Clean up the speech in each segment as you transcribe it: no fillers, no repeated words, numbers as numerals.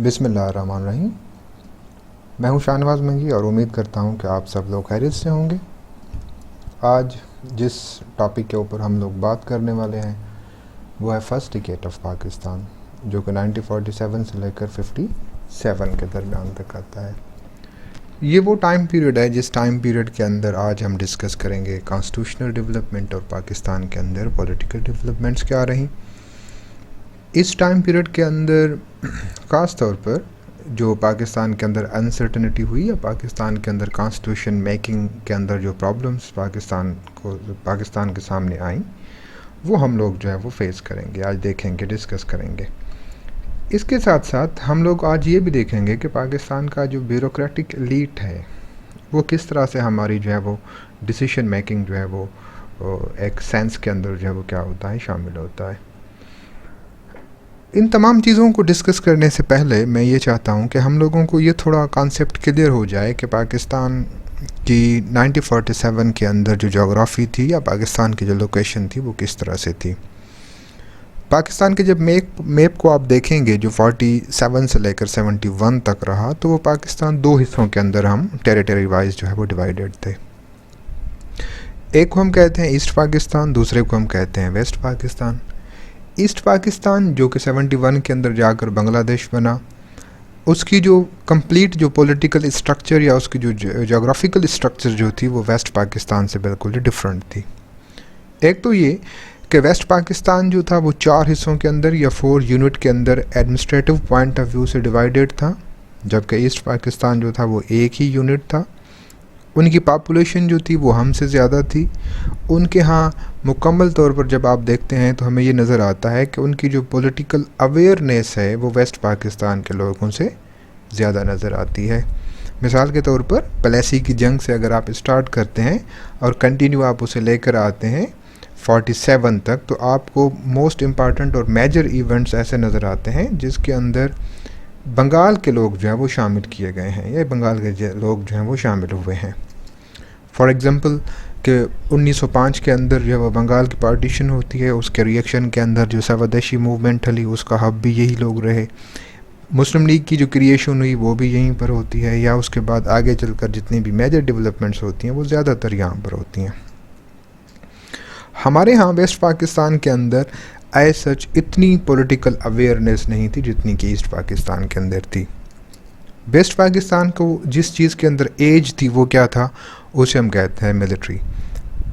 बिस्मिल्लाहिर्रहमानिर्रहीम। मैं हूं शाहनवाज मंगी और उम्मीद करता हूं कि आप सब लोग खैरियत से होंगे। आज जिस टॉपिक के ऊपर हम लोग बात करने वाले हैं वो है फर्स्ट डिकेड ऑफ पाकिस्तान, जो कि 1947 से लेकर 57 के दरमियान तक आता है। ये वो टाइम पीरियड है जिस टाइम पीरियड के अंदर आज हम डिस्कस करेंगे कॉन्स्टिट्यूशनल डेवलपमेंट और पाकिस्तान के अंदर पॉलिटिकल डेवलपमेंट्स क्या रही। इस टाइम पीरियड के अंदर ख़ास तौर पर जो पाकिस्तान के अंदर अनसर्टनिटी हुई या पाकिस्तान के अंदर कॉन्स्टिट्यूशन मेकिंग के अंदर जो प्रॉब्लम्स पाकिस्तान के सामने आई, वो हम लोग जो है वो फेस करेंगे, आज देखेंगे, डिस्कस करेंगे। इसके साथ साथ हम लोग आज ये भी देखेंगे कि पाकिस्तान का जो ब्यूरोक्रेटिक एलीट है वो किस तरह से हमारी जो है वो डिसीजन मेकिंग जो है वो एक सेंस के अंदर जो है वो क्या होता है, शामिल होता है। इन तमाम चीज़ों को डिस्कस करने से पहले मैं ये चाहता हूँ कि हम लोगों को ये थोड़ा कॉन्सेप्ट क्लियर हो जाए कि पाकिस्तान की 1947 के अंदर जो जोग्राफ़ी थी या पाकिस्तान की जो लोकेशन थी वो किस तरह से थी। पाकिस्तान के जब मैप को आप देखेंगे जो 47 से लेकर 71 तक रहा, तो वो पाकिस्तान दो हिस्सों के अंदर हम टेरिटरी वाइज जो है वो डिवाइडेड थे। एक को हम कहते हैं ईस्ट पाकिस्तान, दूसरे को हम कहते हैं वेस्ट पाकिस्तान। ईस्ट पाकिस्तान जो कि 71 के अंदर जाकर बांग्लादेश बना, उसकी जो कंप्लीट जो पॉलिटिकल स्ट्रक्चर या उसकी जो जोग्राफिकल स्ट्रक्चर जो थी वो वेस्ट पाकिस्तान से बिल्कुल ही डिफरेंट थी। एक तो ये कि वेस्ट पाकिस्तान जो था वो 4 हिस्सों के अंदर या 4 यूनिट के अंदर एडमिनिस्ट्रेटिव पॉइंट ऑफ व्यू से डिवाइडेड था, जबकि ईस्ट पाकिस्तान जो था वो एक ही यूनिट था। उनकी पॉपुलेशन जो थी वो हमसे ज़्यादा थी। उनके यहाँ मुकम्मल तौर पर जब आप देखते हैं तो हमें ये नज़र आता है कि उनकी जो पॉलिटिकल अवेयरनेस है वो वेस्ट पाकिस्तान के लोगों से ज़्यादा नज़र आती है। मिसाल के तौर पर प्लेसी की जंग से अगर आप स्टार्ट करते हैं और कंटिन्यू आप उसे लेकर आते हैं 47 तक, तो आपको मोस्ट इम्पॉर्टेंट और मेजर इवेंट्स ऐसे नज़र आते हैं जिसके अंदर बंगाल के लोग जो हैं वो शामिल किए गए हैं या बंगाल के लोग जो हैं वो शामिल हुए हैं। फॉर एग्ज़ाम्पल कि 1905 के अंदर जो है वो बंगाल की पार्टीशन होती है, उसके रिएक्शन के अंदर जो स्वदेशी मूवमेंट हली उसका हब भी यही लोग रहे। मुस्लिम लीग की जो क्रिएशन हुई वो भी यहीं पर होती है, या उसके बाद आगे चलकर जितनी भी मेजर डेवलपमेंट्स होती हैं वो ज़्यादातर यहाँ पर होती हैं। हमारे यहाँ वेस्ट पाकिस्तान के अंदर एज सच इतनी पॉलिटिकल अवेयरनेस नहीं थी जितनी कि ईस्ट पाकिस्तान के अंदर थी। वेस्ट पाकिस्तान को जिस चीज़ के अंदर एज थी वो क्या था, उसे हम कहते हैं मिलिट्री।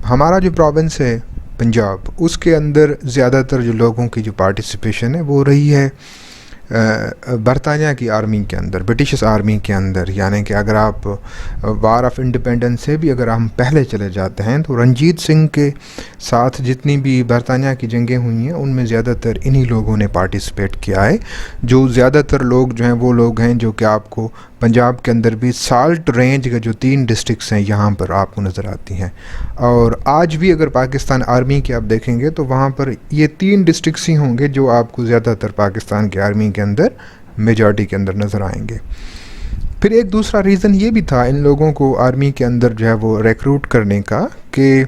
हमारा जो प्रोविंस है पंजाब, उसके अंदर ज़्यादातर जो लोगों की जो पार्टिसिपेशन है वो रही है बरतानिया की आर्मी के अंदर, ब्रिटिश आर्मी के अंदर। यानी कि अगर आप वार ऑफ इंडिपेंडेंस से भी अगर हम पहले चले जाते हैं तो रंजीत सिंह के साथ जितनी भी बरतानिया की जंगें हुई हैं उनमें ज़्यादातर इन्हीं लोगों ने पार्टिसिपेट किया है। जो ज़्यादातर लोग जो हैं वो लोग हैं जो कि आपको पंजाब के अंदर भी साल्ट रेंज के जो 3 डिस्ट्रिक्ट्स हैं यहाँ पर आपको नज़र आती हैं। और आज भी अगर पाकिस्तान आर्मी के आप देखेंगे तो वहाँ पर ये 3 डिस्ट्रिक्ट्स ही होंगे जो आपको ज़्यादातर पाकिस्तान की आर्मी के अंदर मेजॉरिटी के अंदर नज़र आएंगे। फिर एक दूसरा रीज़न ये भी था इन लोगों को आर्मी के अंदर जो है वो रिक्रूट करने का कि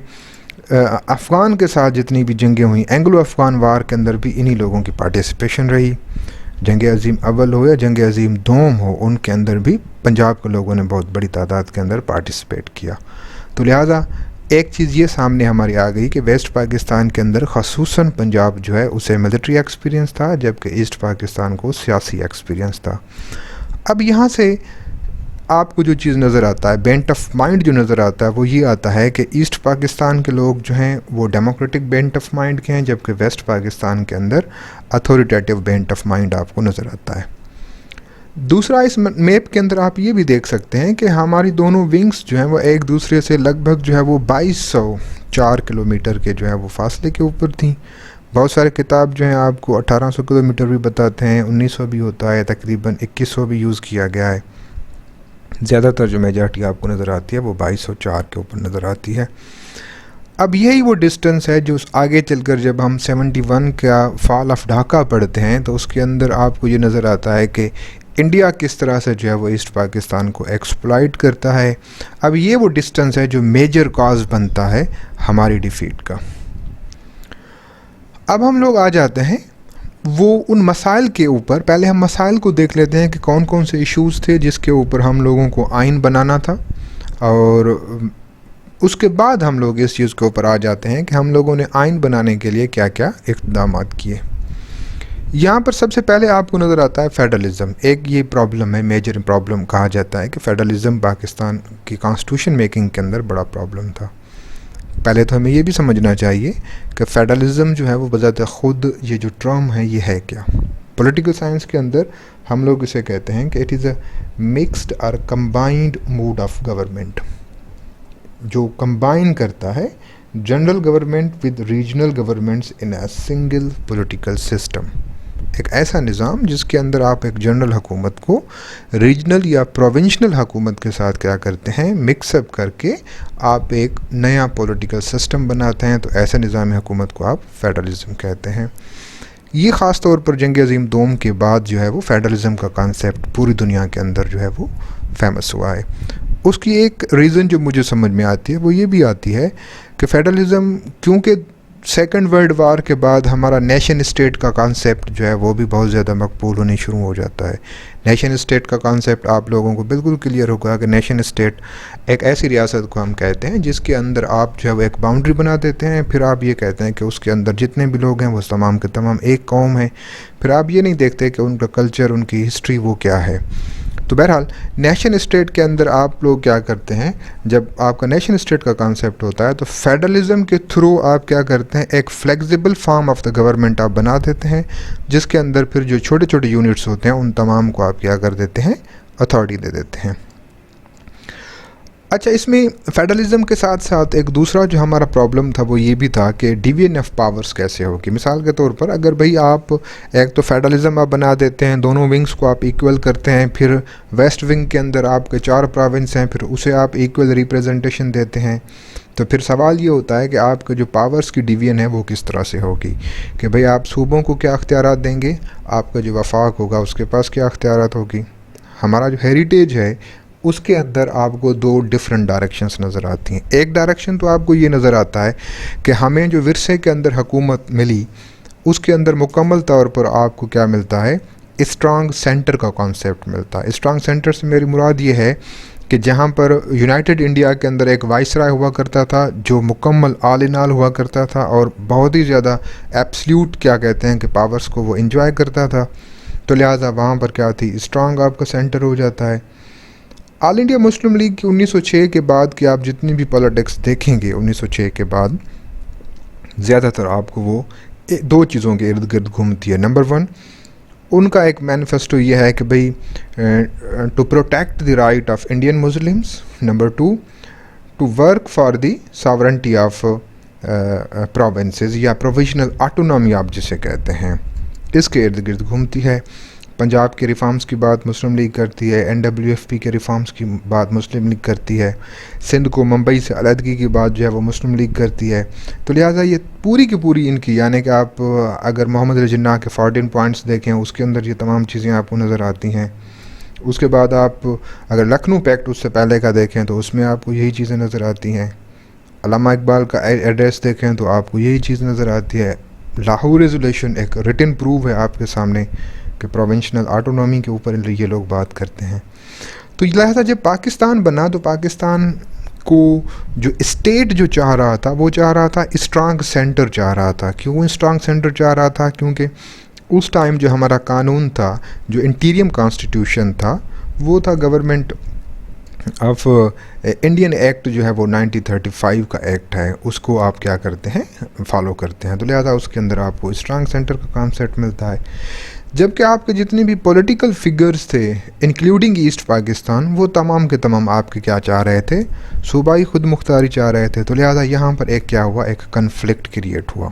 अफ़गान के साथ जितनी भी जंगें हुई, एंग्लो अफ़गान वार के अंदर भी इन्हीं लोगों की पार्टिसिपेशन रही। जंग अज़ीम अव्वल हो या जंग अज़ीम दोम हो, उनके अंदर भी पंजाब के लोगों ने बहुत बड़ी तादाद के अंदर पार्टिसिपेट किया। तो लिहाजा एक चीज़ ये सामने हमारी आ गई कि वेस्ट पाकिस्तान के अंदर ख़ुसूसन पंजाब जो है उसे मिलिट्री एक्सपीरियंस था, जबकि ईस्ट पाकिस्तान को सियासी एक्सपीरियंस था। अब यहाँ से आपको जो चीज़ नज़र आता है, बेंट ऑफ माइंड जो नज़र आता है वो ये आता है कि ईस्ट पाकिस्तान के लोग जो हैं वो डेमोक्रेटिक बेंट ऑफ माइंड के हैं, जबकि वेस्ट पाकिस्तान के अंदर अथॉरिटेटिव बेंट ऑफ माइंड आपको नज़र आता है। दूसरा, इस मैप के अंदर आप ये भी देख सकते हैं कि हमारी दोनों विंग्स जो हैं वो एक दूसरे से लगभग जो है वो 2204 किलोमीटर के जो है वो फासले के ऊपर थी। बहुत सारे किताब जो हैं आपको 1800 किलोमीटर भी बताते हैं, 1900 भी होता है, तकरीबन 2100 भी यूज़ किया गया है। ज़्यादातर जो मेजॉरिटी आपको नज़र आती है वो 2204 के ऊपर नज़र आती है। अब यही वो डिस्टेंस है जो आगे चलकर जब हम 71 का फॉल ऑफ ढाका पढ़ते हैं तो उसके अंदर आपको ये नज़र आता है कि इंडिया किस तरह से जो है वो ईस्ट पाकिस्तान को एक्सप्लॉइट करता है। अब ये वो डिस्टेंस है जो मेजर कॉज बनता है हमारी डिफीट का। अब हम लोग आ जाते हैं वो उन मसाइल के ऊपर, पहले हम मसाइल को देख लेते हैं कि कौन कौन से इश्यूज़ थे जिसके ऊपर हम लोगों को आइन बनाना था, और उसके बाद हम लोग इस चीज़ के ऊपर आ जाते हैं कि हम लोगों ने आइन बनाने के लिए क्या क्या इक़दाम किए। यहाँ पर सबसे पहले आपको नज़र आता है फेडरलिज़म। एक ये प्रॉब्लम है, मेजर प्रॉब्लम कहा जाता है कि फेडरलिज़म पाकिस्तान की कॉन्स्टिट्यूशन मेकिंग के अंदर बड़ा प्रॉब्लम था। पहले तो हमें ये भी समझना चाहिए कि फेडरलिज़म जो है वो बजाते ख़ुद ये जो टर्म है ये है क्या। पॉलिटिकल साइंस के अंदर हम लोग इसे कहते हैं कि इट इज़ अ मिक्स्ड और कंबाइंड मोड ऑफ गवर्नमेंट, जो कंबाइन करता है general government with regional governments in a single political system. एक ऐसा निज़ाम जिसके अंदर आप एक जनरल हुकूमत को रीजनल या प्रोविंशनल हुकूमत के साथ क्या करते हैं, मिक्सअप करके आप एक नया पॉलिटिकल सिस्टम बनाते हैं। तो ऐसे निज़ाम हुकूमत को आप फेडरलिज़म कहते हैं। ये ख़ास तौर पर जंग अज़ीम दोम के बाद जो है वो फेडरलिज़म का कॉन्सेप्ट पूरी दुनिया के अंदर जो है वो फेमस हुआ है। उसकी एक रीज़न जो मुझे समझ में आती है वो ये भी आती है कि फेडरलिज़म, क्योंकि सेकेंड वर्ल्ड वार के बाद हमारा नेशन स्टेट का कॉन्सेप्ट जो है वो भी बहुत ज़्यादा मकबूल होने शुरू हो जाता है। नेशन स्टेट का कॉन्सेप्ट आप लोगों को बिल्कुल क्लियर होगा कि नेशन स्टेट एक ऐसी रियासत को हम कहते हैं जिसके अंदर आप जो है वो एक बाउंड्री बना देते हैं, फिर आप ये कहते हैं कि उसके अंदर जितने भी लोग हैं वो तमाम के तमाम एक कौम है। फिर आप ये नहीं देखते कि उनका कल्चर, उनकी हिस्ट्री वो क्या है। तो बहरहाल नेशन स्टेट के अंदर आप लोग क्या करते हैं, जब आपका नेशन स्टेट का कॉन्सेप्ट होता है तो फेडरलिज़म के थ्रू आप क्या करते हैं, एक flexible form of the government आप बना देते हैं, जिसके अंदर फिर जो छोटे छोटे यूनिट्स होते हैं उन तमाम को आप क्या कर देते हैं, अथॉरिटी दे देते हैं। अच्छा, इसमें फेडरलिज़म के साथ साथ एक दूसरा जो हमारा प्रॉब्लम था वो ये भी था कि डिवीजन ऑफ पावर्स कैसे होगी। मिसाल के तौर पर अगर भाई आप एक तो फेडरलिज़म आप बना देते हैं, दोनों विंग्स को आप इक्वल करते हैं, फिर वेस्ट विंग के अंदर आपके 4 प्रोविंस हैं, फिर उसे आप इक्वल रिप्रेजेंटेशन देते हैं, तो फिर सवाल ये होता है कि आपके जो पावर्स की डिवीजन है वो किस तरह से होगी, कि भाई आप सूबों को क्या अख्तियारात देंगे, आपका जो वफाक होगा उसके पास क्या अख्तियारात होगी। हमारा जो हेरिटेज है उसके अंदर आपको 2 डिफरेंट डायरेक्शंस नज़र आती हैं। एक डायरेक्शन तो आपको ये नज़र आता है कि हमें जो विरसे के अंदर हुकूमत मिली उसके अंदर मुकम्मल तौर पर आपको क्या मिलता है, स्ट्रॉन्ग सेंटर का कॉन्सेप्ट मिलता है। स्ट्रॉन्ग सेंटर से मेरी मुराद ये है कि जहाँ पर यूनाइटेड इंडिया के अंदर एक वाइसराय हुआ करता था जो मुकम्मल आल इन आल हुआ करता था और बहुत ही ज़्यादा एब्सल्यूट क्या कहते हैं कि पावर्स को वो इंजॉय करता था, तो लिहाजा वहाँ पर क्या थी, स्ट्रॉन्ग आपका सेंटर हो जाता है। ऑल इंडिया मुस्लिम लीग की 1906 के बाद की आप जितनी भी पॉलिटिक्स देखेंगे 1906 के बाद ज़्यादातर आपको वो 2 चीज़ों के इर्द गिर्द घूमती है। नंबर 1, उनका एक मैनिफेस्टो ये है कि भाई to protect the right of Indian Muslims. Number 2, to work for the sovereignty of provinces या प्रोविजनल ऑटोनॉमी आप जिसे कहते हैं, इसके इर्द गिर्द घूमती है। पंजाब के रिफॉर्म्स की बात मुस्लिम लीग करती है, NWFP के रिफॉर्म्स की बात मुस्लिम लीग करती है, सिंध को मुंबई से अलहदगी की बात जो है वो मुस्लिम लीग करती है। तो लिहाजा ये पूरी की पूरी इनकी, यानी कि आप अगर मोहम्मद अली जिन्ना के 14 पॉइंट्स देखें उसके अंदर ये तमाम चीज़ें आपको नज़र आती हैं। उसके बाद आप अगर लखनऊ पैक्ट उससे पहले का देखें तो उसमें आपको यही चीज़ें नज़र आती हैं। अल्लामा इकबाल का एड्रेस देखें तो आपको यही चीज़ नज़र आती है। लाहौर रेजोल्यूशन एक रिटन प्रूफ है आपके सामने कि प्रोविंशनल ऑटोनॉमी के ऊपर ये लोग बात करते हैं। तो लिहाजा जब पाकिस्तान बना तो पाकिस्तान को जो स्टेट जो चाह रहा था वो चाह रहा था स्ट्रॉन्ग सेंटर चाह रहा था। क्यों स्ट्रॉन्ग सेंटर चाह रहा था? क्योंकि उस टाइम जो हमारा कानून था, जो इंटीरियम कॉन्स्टिट्यूशन था, वो था गवर्नमेंट ऑफ इंडियन एक्ट जो है वो 1935 का एक्ट है, उसको आप क्या करते हैं, फॉलो करते हैं। तो लिहाजा उसके अंदर आपको स्ट्रॉन्ग सेंटर का कॉन्सेप्ट मिलता है। जबकि आपके जितने भी पॉलिटिकल फिगर्स थे इंक्लूडिंग ईस्ट पाकिस्तान, वो तमाम के तमाम आपके क्या चाह रहे थे, सूबाई खुद मुख्तारी चाह रहे थे। तो लिहाजा यहाँ पर एक क्या हुआ, एक कन्फ्लिक्ट क्रिएट हुआ।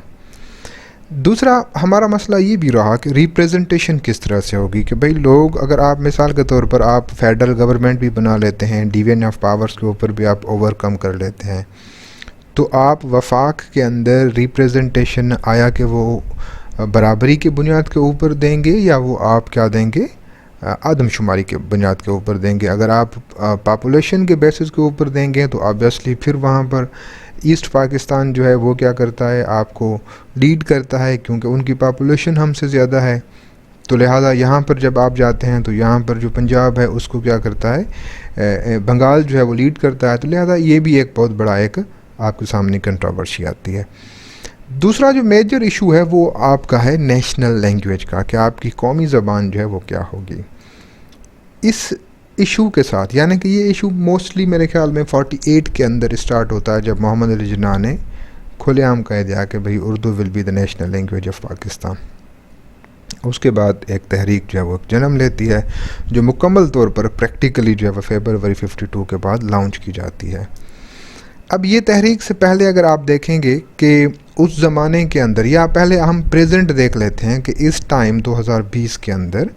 दूसरा हमारा मसला ये भी रहा कि रिप्रेजेंटेशन किस तरह से होगी, कि भाई लोग, अगर आप मिसाल के तौर पर आप फेडरल गवर्नमेंट भी बना लेते हैं, डिवीजन ऑफ पावर्स के ऊपर भी आप ओवरकम कर लेते हैं, तो आप वफाक के अंदर रिप्रेजेंटेशन आया कि वो बराबरी की बुनियाद के ऊपर देंगे या वो आप क्या देंगे, आदमशुमारी के बुनियाद के ऊपर देंगे। अगर आप पॉपुलेशन के बेसिस के ऊपर देंगे तो ऑब्वियसली फिर वहाँ पर ईस्ट पाकिस्तान जो है वो क्या करता है, आपको लीड करता है, क्योंकि उनकी पॉपुलेशन हमसे ज़्यादा है। तो लिहाजा यहाँ पर जब आप जाते हैं तो यहाँ पर जो पंजाब है उसको क्या करता है, बंगाल जो है वो लीड करता है। तो लिहाजा ये भी एक बहुत बड़ा एक आपके सामने कंट्रोवर्सी आती है। दूसरा जो मेजर इशू है वो आपका है नेशनल लैंग्वेज का, कि आपकी कौमी ज़बान जो है वो क्या होगी। इस इशू के साथ, यानी कि ये इशू मोस्टली मेरे ख्याल में 48 के अंदर स्टार्ट होता है, जब मोहम्मद अली जिन्ना ने खुलेआम कह दिया कि भाई Urdu will be the national language of Pakistan. उसके बाद एक तहरीक जो है वो जन्म लेती है, जो मुकम्मल तौर पर प्रैक्टिकली जो है वो फरवरी 52 के बाद लॉन्च की जाती है। अब ये तहरीक से पहले अगर आप देखेंगे कि उस ज़माने के अंदर, या पहले हम प्रेजेंट देख लेते हैं कि इस टाइम 2020 के अंदर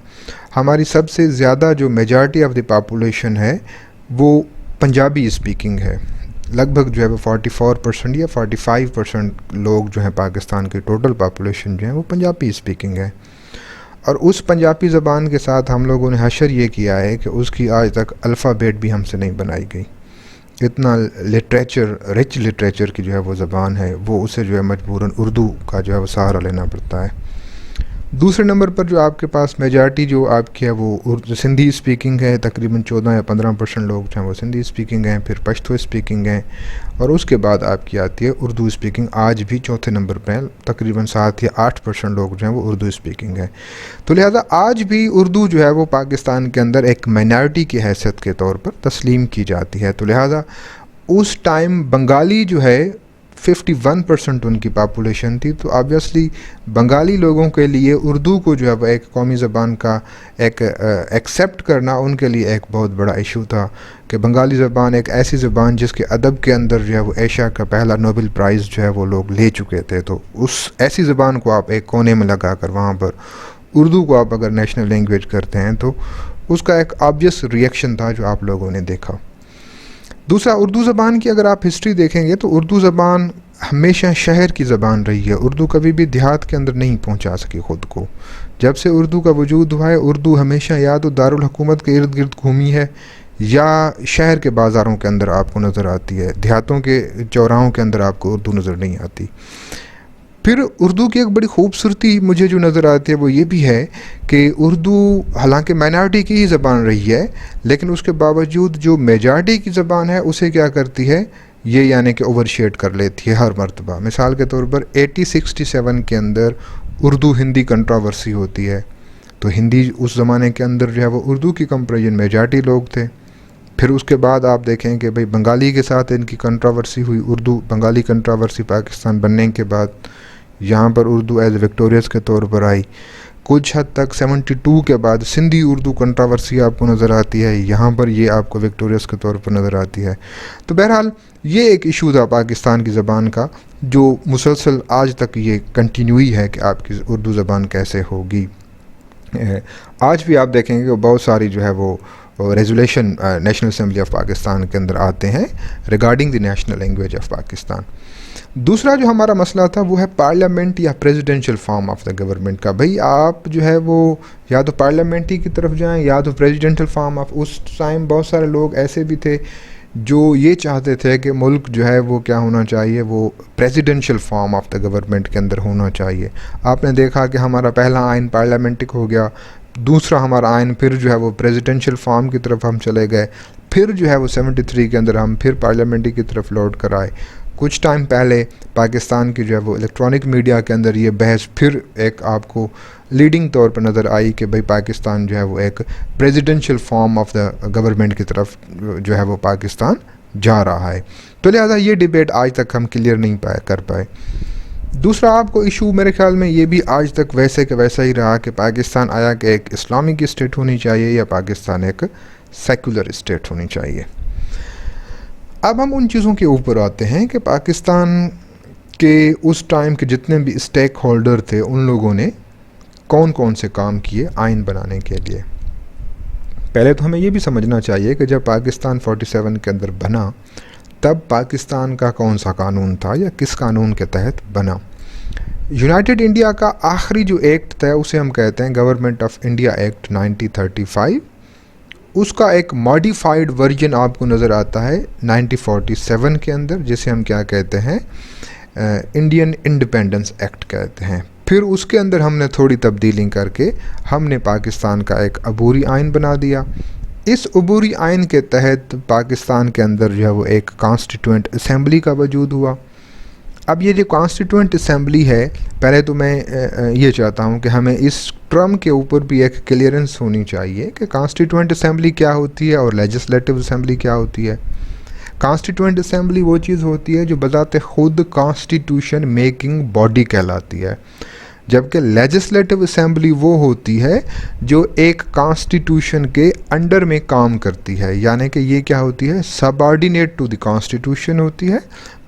हमारी सबसे ज़्यादा जो मेजॉरिटी ऑफ द पॉपुलेशन है वो पंजाबी स्पीकिंग है। लगभग जो है वो 44% या 45% लोग जो हैं पाकिस्तान की टोटल पॉपुलेशन जो है वो पंजाबी स्पीकिंग है। और उस पंजाबी ज़बान के साथ हम लोगों ने हशर ये किया है कि उसकी आज तक अल्फ़ाबेट भी हमसे नहीं बनाई गई। इतना लिटरेचर, रिच लिटरेचर की जो है वो ज़बान है, वो उसे जो है मजबूरन उर्दू का जो है वो सहारा लेना पड़ता है। दूसरे नंबर पर जो आपके पास मेजॉरिटी जो आपकी है वो सिंधी स्पीकिंग है, तकरीबन 14 या 15% लोग जो हैं वो सिंधी स्पीकिंग हैं, फिर पश्तो स्पीकिंग हैं, और उसके बाद आपकी आती है उर्दू स्पीकिंग। आज भी चौथे नंबर पर तकरीबन 7 या 8% लोग जो हैं वो उर्दू स्पीकिंग है। तो लिहाजा आज भी उर्दू जो है वो पाकिस्तान के अंदर एक माइनॉरिटी की हैसियत के तौर पर तस्लीम की जाती है। तो लिहाजा उस टाइम बंगाली जो है 51% उनकी पॉपुलेशन थी। तो ऑब्वियसली बंगाली लोगों के लिए उर्दू को जो है वह एक कौमी ज़बान का एक एक्सेप्ट करना उनके लिए एक बहुत बड़ा इशू था, कि बंगाली ज़बान एक ऐसी ज़बान जिसके अदब के अंदर जो है वो एशिया का पहला नोबेल प्राइज़ जो है वो लोग ले चुके थे। तो उस ऐसी ज़बान को आप एक कोने में लगा कर वहाँ पर उर्दू को आप अगर नेशनल लैंग्वेज करते हैं तो उसका एक ऑब्वियस रिएक्शन था जो आप लोगों ने देखा। दूसरा, उर्दू ज़बान की अगर आप हिस्ट्री देखेंगे तो उर्दू ज़बान हमेशा शहर की ज़बान रही है। उर्दू कभी भी देहात के अंदर नहीं पहुंचा सकी ख़ुद को। जब से उर्दू का वजूद हुआ है, उर्दू हमेशा या तो दारुल हुकूमत के इर्द गिर्द घूमी है या शहर के बाज़ारों के अंदर आपको नज़र आती है। देहातों के चौराहों के अंदर आपको उर्दू नज़र नहीं आती। फिर उर्दू की एक बड़ी खूबसूरती मुझे जो नज़र आती है वो ये भी है कि उर्दू हालांकि माइनॉरिटी की ही ज़बान रही है, लेकिन उसके बावजूद जो मेजॉरिटी की ज़बान है उसे क्या करती है, ये यानी कि ओवरशेड कर लेती है हर मरतबा। मिसाल के तौर पर 1867 के अंदर उर्दू हिंदी कंट्रोवर्सी होती है, तो हिंदी उस ज़माने के अंदर जो है वो उर्दू की कंपेरिजन मेजॉरिटी लोग थे। फिर उसके बाद आप देखें कि भाई बंगाली के साथ इनकी कंट्रोवर्सी हुई, उर्दू बंगाली कंट्रोवर्सी पाकिस्तान बनने के बाद यहाँ पर उर्दू एज विक्टोरियस के तौर पर आई। कुछ हद तक 72 के बाद सिंधी उर्दू कंट्रोवर्सी आपको नज़र आती है, यहाँ पर ये आपको विक्टोरियस के तौर पर नज़र आती है। तो बहरहाल ये एक इशू था पाकिस्तान की ज़बान का जो मुसलसल आज तक ये कंटिन्यू ही है कि आपकी उर्दू ज़बान कैसे होगी। आज भी आप देखेंगे कि बहुत सारी जो है वो resolution national assembly of Pakistan के अंदर आते हैं regarding the national language of Pakistan. दूसरा जो हमारा मसला था वो है पार्लियामेंट या presidential form of the government का। भाई आप जो है वो या तो पार्लियामेंट्री की तरफ जाएं या तो प्रेसिडेंशियल फॉर्म ऑफ। उस टाइम बहुत सारे लोग ऐसे भी थे जो ये चाहते थे कि मुल्क जो है वो क्या होना चाहिए, वो presidential form of the government के अंदर होना चाहिए। आपने देखा कि हमारा पहला आइन पार्लियामेंट्रिक हो गया, दूसरा हमारा आइन फिर जो है वो प्रेसिडेंशियल फॉर्म की तरफ हम चले गए, फिर जो है वो 73 के अंदर हम फिर पार्लियामेंट्री की तरफ लौट कर आए। कुछ टाइम पहले पाकिस्तान की जो है वो इलेक्ट्रॉनिक मीडिया के अंदर ये बहस फिर एक आपको लीडिंग तौर पर नज़र आई कि भाई पाकिस्तान जो है वो एक presidential form of the government की तरफ जो है वो पाकिस्तान जा रहा है। तो लिहाजा ये डिबेट आज तक हम क्लियर नहीं कर पाए। दूसरा आपको इशू मेरे ख्याल में ये भी आज तक वैसे के वैसा ही रहा कि पाकिस्तान आया कि एक इस्लामिक स्टेट होनी चाहिए या पाकिस्तान एक सेकुलर स्टेट होनी चाहिए। अब हम उन चीज़ों के ऊपर आते हैं कि पाकिस्तान के उस टाइम के जितने भी स्टेक होल्डर थे उन लोगों ने कौन कौन से काम किए आइन बनाने के लिए। पहले तो हमें ये भी समझना चाहिए कि जब पाकिस्तान 47 के अंदर बना तब पाकिस्तान का कौन सा कानून था या किस कानून के तहत बना। यूनाइटेड इंडिया का आखिरी जो एक्ट था उसे हम कहते हैं गवर्नमेंट ऑफ इंडिया एक्ट 1935। उसका एक मॉडिफाइड वर्जन आपको नज़र आता है 1947 के अंदर, जिसे हम क्या कहते हैं, इंडियन इंडिपेंडेंस एक्ट कहते हैं। फिर उसके अंदर हमने थोड़ी तब्दीली करके हमने पाकिस्तान का एक अबूरी आइन बना दिया। इस अबूरी आइन के तहत पाकिस्तान के अंदर जो है वो एक कॉन्स्टिट्यूएंट असेंबली का वजूद हुआ। अब ये जो कॉन्स्टिट्यूएंट असेंबली है, पहले तो मैं ये चाहता हूँ कि हमें इस टर्म के ऊपर भी एक क्लियरेंस होनी चाहिए कि कॉन्स्टिट्यूएंट असेंबली क्या होती है और लेजिस्लेटिव असेंबली क्या होती है। कॉन्स्टिट्यूएंट असेंबली वो चीज़ होती है जो बजाते खुद कॉन्स्टिट्यूशन मेकिंग बॉडी कहलाती है, जबकि लेजिस्लेटिव असेंबली वो होती है जो एक कॉन्स्टिट्यूशन के अंडर में काम करती है, यानी कि ये क्या होती है, सबऑर्डिनेट टू द कॉन्स्टिट्यूशन होती है,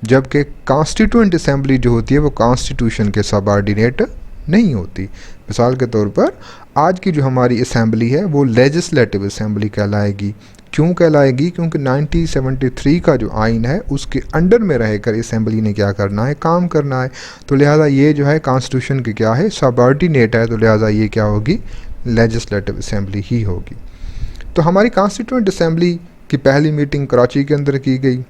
जबकि कॉन्स्टिट्यूएंट असेंबली जो होती है वो कॉन्स्टिट्यूशन के सबऑर्डिनेट नहीं होती। मिसाल के तौर पर आज की जो हमारी असेंबली है वो लेजिस्लेटिव असेंबली कहलाएगी। क्यों कहलाएगी? क्योंकि 1973 का जो आइन है उसके अंडर में रहकर असेंबली ने क्या करना है, काम करना है। तो लिहाजा ये जो है कॉन्स्टिट्यूशन की क्या है, सबऑर्डिनेट है, तो लिहाजा ये क्या होगी, लेजिस्लेटिव असेंबली ही होगी। तो हमारी कॉन्स्टिट्यूएंट असेंबली की पहली मीटिंग कराची के अंदर की गई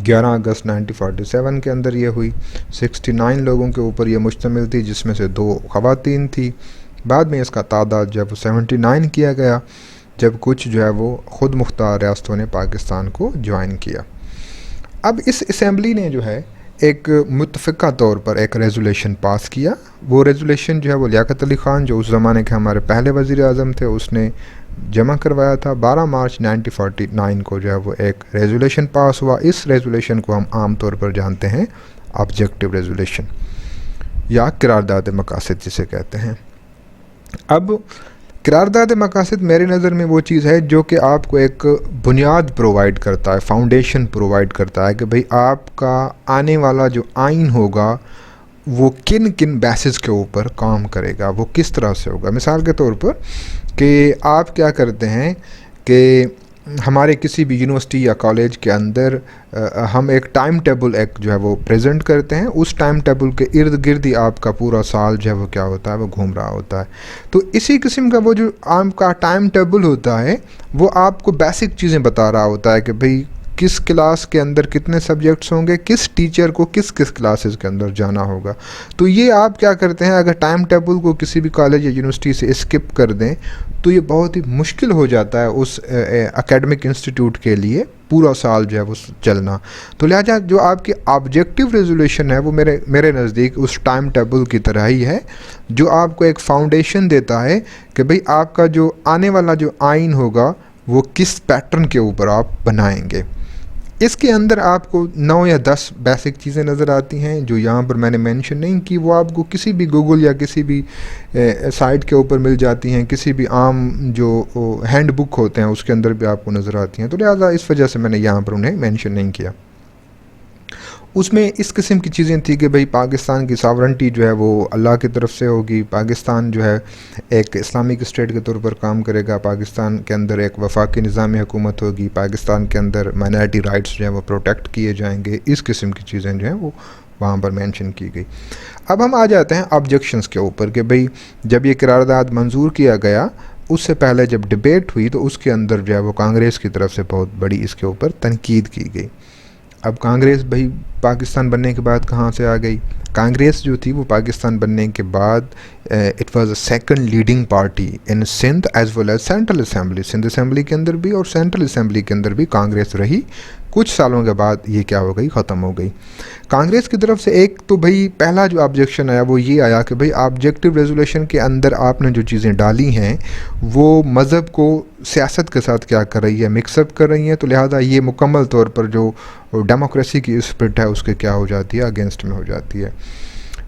11 अगस्त 1947 के अंदर ये हुई। 69 लोगों के ऊपर ये मुश्तमिल थी, जिसमें से 2 ख़वातीन थी। बाद में इसका तादाद जब 79 किया गया, जब कुछ जो है वो ख़ुद मुख्तार रियासतों ने पाकिस्तान को ज्वाइन किया। अब इस असेंबली ने जो है एक मुतफ़िका तौर पर एक रेजोल्यूशन पास किया। वो रेजोल्यूशन जो है वो लियाकत अली ख़ान, जो उस ज़माने के हमारे पहले वज़ीर आज़म थे, उसने जमा करवाया था। 12 मार्च 1949 को जो है वो एक रेजोल्यूशन पास हुआ। इस रेजोल्यूशन को हम आम तौर पर जानते हैं ऑब्जेक्टिव रेजोल्यूशन या करारदाद मकासद जिसे कहते हैं। अब करारदाद मकासद मेरी नज़र में वो चीज़ है जो कि आपको एक बुनियाद प्रोवाइड करता है, फाउंडेशन प्रोवाइड करता है कि भाई आपका आने वाला जो आइन होगा वो किन किन बेसिस के ऊपर काम करेगा, वो किस तरह से होगा। मिसाल के तौर पर कि आप क्या करते हैं कि हमारे किसी भी यूनिवर्सिटी या कॉलेज के अंदर हम एक टाइम टेबल एक जो है वो प्रेजेंट करते हैं। उस टाइम टेबल के इर्द गिर्द ही आपका पूरा साल जो है वो क्या होता है, वो घूम रहा होता है। तो इसी किस्म का वो जो आपका टाइम टेबल होता है वो आपको बेसिक चीज़ें बता रहा होता है कि भाई किस क्लास के अंदर कितने सब्जेक्ट्स होंगे, किस टीचर को किस किस क्लासेस के अंदर जाना होगा। तो ये आप क्या करते हैं, अगर टाइम टेबल को किसी भी कॉलेज या यूनिवर्सिटी से स्किप कर दें तो ये बहुत ही मुश्किल हो जाता है उस एकेडमिक इंस्टीट्यूट के लिए पूरा साल जो है वो चलना। तो लिहाजा जो आपकी ऑब्जेक्टिव रेजोल्यूशन है वो मेरे नज़दीक उस टाइम टेबल की तरह ही है, जो आपको एक फाउंडेशन देता है कि भाई आपका जो आने वाला जो आइन होगा वो किस पैटर्न के ऊपर आप बनाएंगे। इसके अंदर आपको 9 या 10 बेसिक चीज़ें नज़र आती हैं जो यहाँ पर मैंने मेंशन नहीं की। वो आपको किसी भी गूगल या किसी भी साइट के ऊपर मिल जाती हैं, किसी भी आम जो हैंड बुक होते हैं उसके अंदर भी आपको नज़र आती हैं। तो लिहाजा इस वजह से मैंने यहाँ पर उन्हें मेंशन नहीं किया। उसमें इस किस्म की चीज़ें थी कि भाई पाकिस्तान की सॉवरेंटी जो है वो अल्लाह की तरफ से होगी, पाकिस्तान जो है एक इस्लामिक स्टेट के तौर पर काम करेगा, पाकिस्तान के अंदर एक वफाकी निज़ामी हुकूमत होगी, पाकिस्तान के अंदर माइनॉरिटी राइट्स जो है वो प्रोटेक्ट किए जाएंगे। इस किस्म की चीज़ें जो हैं वो वहाँ पर मेंशन की गई। अब हम आ जाते हैं ऑब्जेक्शंस के ऊपर कि भाई जब ये करारदाद मंजूर किया गया उससे पहले जब डिबेट हुई तो उसके अंदर जो है वो कांग्रेस की तरफ से बहुत बड़ी इसके ऊपर तनकीद की गई। अब कांग्रेस भाई पाकिस्तान बनने के बाद कहाँ से आ गई? कांग्रेस जो थी वो पाकिस्तान बनने के बाद it was a second leading party in Sindh as well as central assembly. Sindh assembly के अंदर भी और सेंट्रल असेंबली के अंदर भी कांग्रेस रही। कुछ सालों के बाद ये क्या हो गई, ख़त्म हो गई। कांग्रेस की तरफ से एक तो भाई पहला जो ऑब्जेक्शन आया वो ये आया कि भाई ऑब्जेक्टिव रेजोल्यूशन के अंदर आपने जो चीज़ें डाली हैं वो मज़हब को सियासत के साथ क्या कर रही है, मिक्सअप कर रही हैं। तो लिहाजा ये मुकम्मल तौर पर जो डेमोक्रेसी की स्पिरिट है उसके क्या हो जाती है, अगेंस्ट में हो जाती है।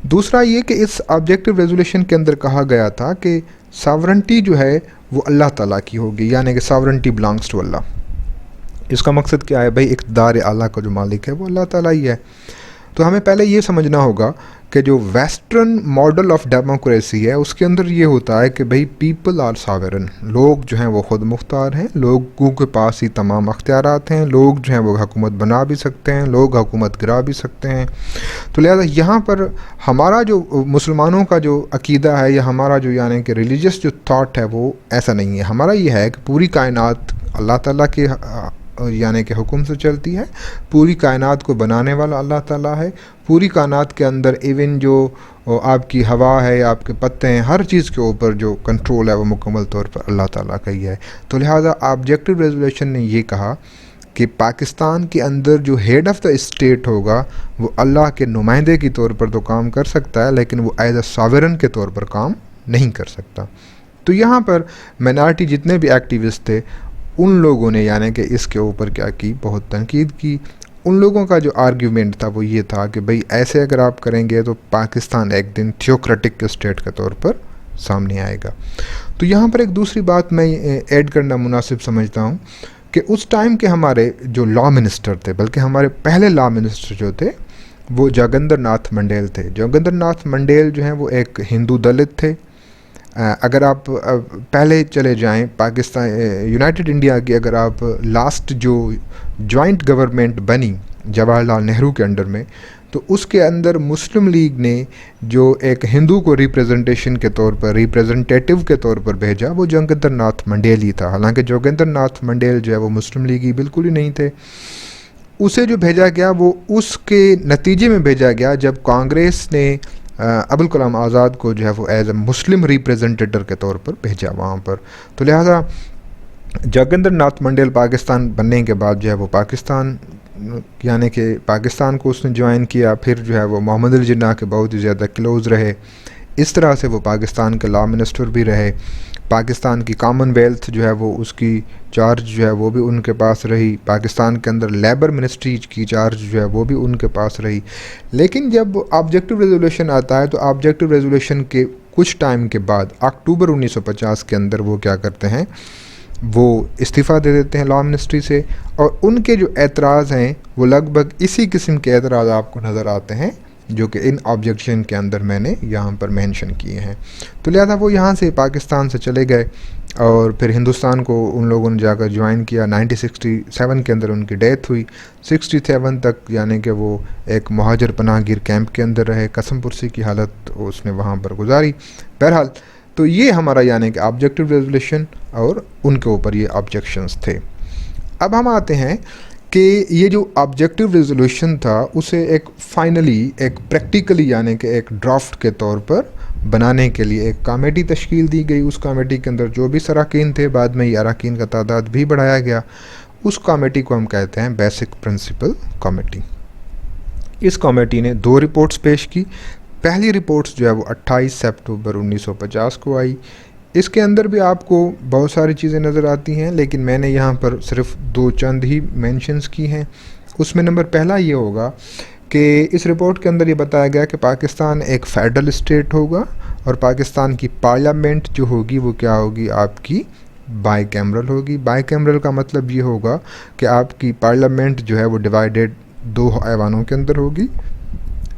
दूसरा ये कि इस ऑब्जेक्टिव रेजोल्यूशन के अंदर कहा गया था कि सॉवरेंटी जो है वो अल्लाह ताला की होगी, यानी कि सॉवरेंटी बिलोंग्स टू अल्लाह। इसका मकसद क्या है भाई, इक़्तिदार आला का जो मालिक है वो अल्लाह ताला ही है। तो हमें पहले ये समझना होगा कि जो वेस्टर्न मॉडल ऑफ डेमोक्रेसी है उसके अंदर ये होता है कि भाई पीपल आर सॉवरेन, लोग जो हैं वो खुद मुख्तार हैं, लोगों के पास ही तमाम अख्तियारात हैं, लोग जो हैं वो हुकूमत बना भी सकते हैं, लोग हुकूमत गिरा भी सकते हैं। तो लिहाजा यहाँ पर हमारा जो मुसलमानों का जो अकीदा है या हमारा जो यानी कि रिलीजियस जो थाट है वो ऐसा नहीं है। हमारा ये है कि पूरी कायनात अल्लाह ताला के यानी कि हुक्म से चलती है, पूरी कायनात को बनाने वाला अल्लाह ताला है, पूरी कायनात के अंदर इवन जो आपकी हवा है, आपके पत्ते हैं, हर चीज़ के ऊपर जो कंट्रोल है वो मुकम्मल तौर पर अल्लाह ताला का ही है। तो लिहाजा ऑब्जेक्टिव रेजोल्यूशन ने ये कहा कि पाकिस्तान के अंदर जो हेड ऑफ़ द स्टेट होगा वो अल्लाह के नुमाइंदे के तौर पर तो काम कर सकता है, लेकिन वो एज अ सॉवरेन के तौर पर काम नहीं कर सकता। तो यहाँ पर माइनॉरिटी जितने भी एक्टिविस्ट थे उन लोगों ने यानी कि इसके ऊपर क्या की, बहुत तनकीद की। उन लोगों का जो आर्ग्यूमेंट था वो ये था कि भाई ऐसे अगर आप करेंगे तो पाकिस्तान एक दिन थियोक्रेटिक स्टेट के तौर पर सामने आएगा। तो यहाँ पर एक दूसरी बात मैं ऐड करना मुनासिब समझता हूँ कि उस टाइम के हमारे जो लॉ मिनिस्टर थे, बल्कि हमारे पहले लॉ मिनिस्टर जो थे वो जोगिंदर नाथ मंडेल थे। जोगिंदर नाथ मंडेल जो हैं वो एक हिंदू दलित थे। अगर आप पहले चले जाएं पाकिस्तान यूनाइटेड इंडिया की, अगर आप लास्ट जो जॉइंट गवर्नमेंट बनी जवाहरलाल नेहरू के अंडर में, तो उसके अंदर मुस्लिम लीग ने जो एक हिंदू को रिप्रेजेंटेशन के तौर पर, रिप्रेजेंटेटिव के तौर पर भेजा वो जोगिंदर नाथ मंडेल ही था। हालांकि जोगिंदर नाथ मंडेल जो है वो मुस्लिम लीगी बिल्कुल ही नहीं थे। उसे जो भेजा गया वो उसके नतीजे में भेजा गया जब कांग्रेस ने अबुल कलाम आज़ाद को जो है वो एज ए मुस्लिम रिप्रेजेंटेटिव के तौर पर भेजा वहाँ पर। तो लिहाजा जोगिंदर नाथ मंडेल पाकिस्तान बनने के बाद जो है वो पाकिस्तान यानी कि पाकिस्तान को उसने ज्वाइन किया, फिर जो है वो मोहम्मद अली जिन्ना के बहुत ही ज़्यादा क्लोज़ रहे। इस तरह से वो पाकिस्तान के लॉ मिनिस्टर भी रहे। पाकिस्तान की कॉमनवेल्थ जो है वो उसकी चार्ज जो है वो भी उनके पास रही। पाकिस्तान के अंदर लेबर मिनिस्ट्री की चार्ज जो है वो भी उनके पास रही। लेकिन जब ऑब्जेक्टिव रेजोल्यूशन आता है तो ऑब्जेक्टिव रेजोल्यूशन के कुछ टाइम के बाद अक्टूबर 1950 के अंदर वो क्या करते हैं, वो इस्तीफ़ा दे देते हैं लॉ मिनिस्ट्री से। और उनके जो एतराज़ हैं वो लगभग इसी किस्म के एतराज़ आपको नज़र आते हैं जो कि इन ऑब्जेक्शन के अंदर मैंने यहाँ पर मेंशन किए हैं। तो लिहाजा वो यहाँ से पाकिस्तान से चले गए और फिर हिंदुस्तान को उन लोगों ने जाकर ज्वाइन किया। 1967 के अंदर उनकी डेथ हुई। 67 तक यानी कि वो एक महाजर पनाहगीर कैंप के अंदर रहे। कसम पुरसी की हालत उसने वहाँ पर गुजारी। बहरहाल तो ये हमारा यानी कि ऑब्जेक्टिव रेजोल्यूशन और उनके ऊपर ये ऑब्जेक्शंस थे। अब हम आते हैं कि ये जो ऑब्जेक्टिव रेजोल्यूशन था उसे एक फाइनली एक प्रैक्टिकली यानी कि एक ड्राफ्ट के तौर पर बनाने के लिए एक कमेटी तश्कील दी गई। उस कमेटी के अंदर जो भी अरकान थे, बाद में ये अरकान का तादाद भी बढ़ाया गया। उस कमेटी को हम कहते हैं बेसिक प्रिंसिपल कमेटी। इस कमेटी ने 2 रिपोर्ट्स पेश की। पहली रिपोर्ट्स जो है वो 28 सितंबर 1950 को आई। इसके अंदर भी आपको बहुत सारी चीज़ें नज़र आती हैं, लेकिन मैंने यहाँ पर सिर्फ 2 चंद ही मेंशंस की हैं। उसमें नंबर पहला ये होगा कि इस रिपोर्ट के अंदर ये बताया गया कि पाकिस्तान एक फेडरल स्टेट होगा और पाकिस्तान की पार्लियामेंट जो होगी वो क्या होगी, आपकी बाई कैमरल होगी। बाई कैमरल का मतलब ये होगा कि आपकी पार्लियामेंट जो है वो डिवाइडेड 2 ऐवानों के अंदर होगी।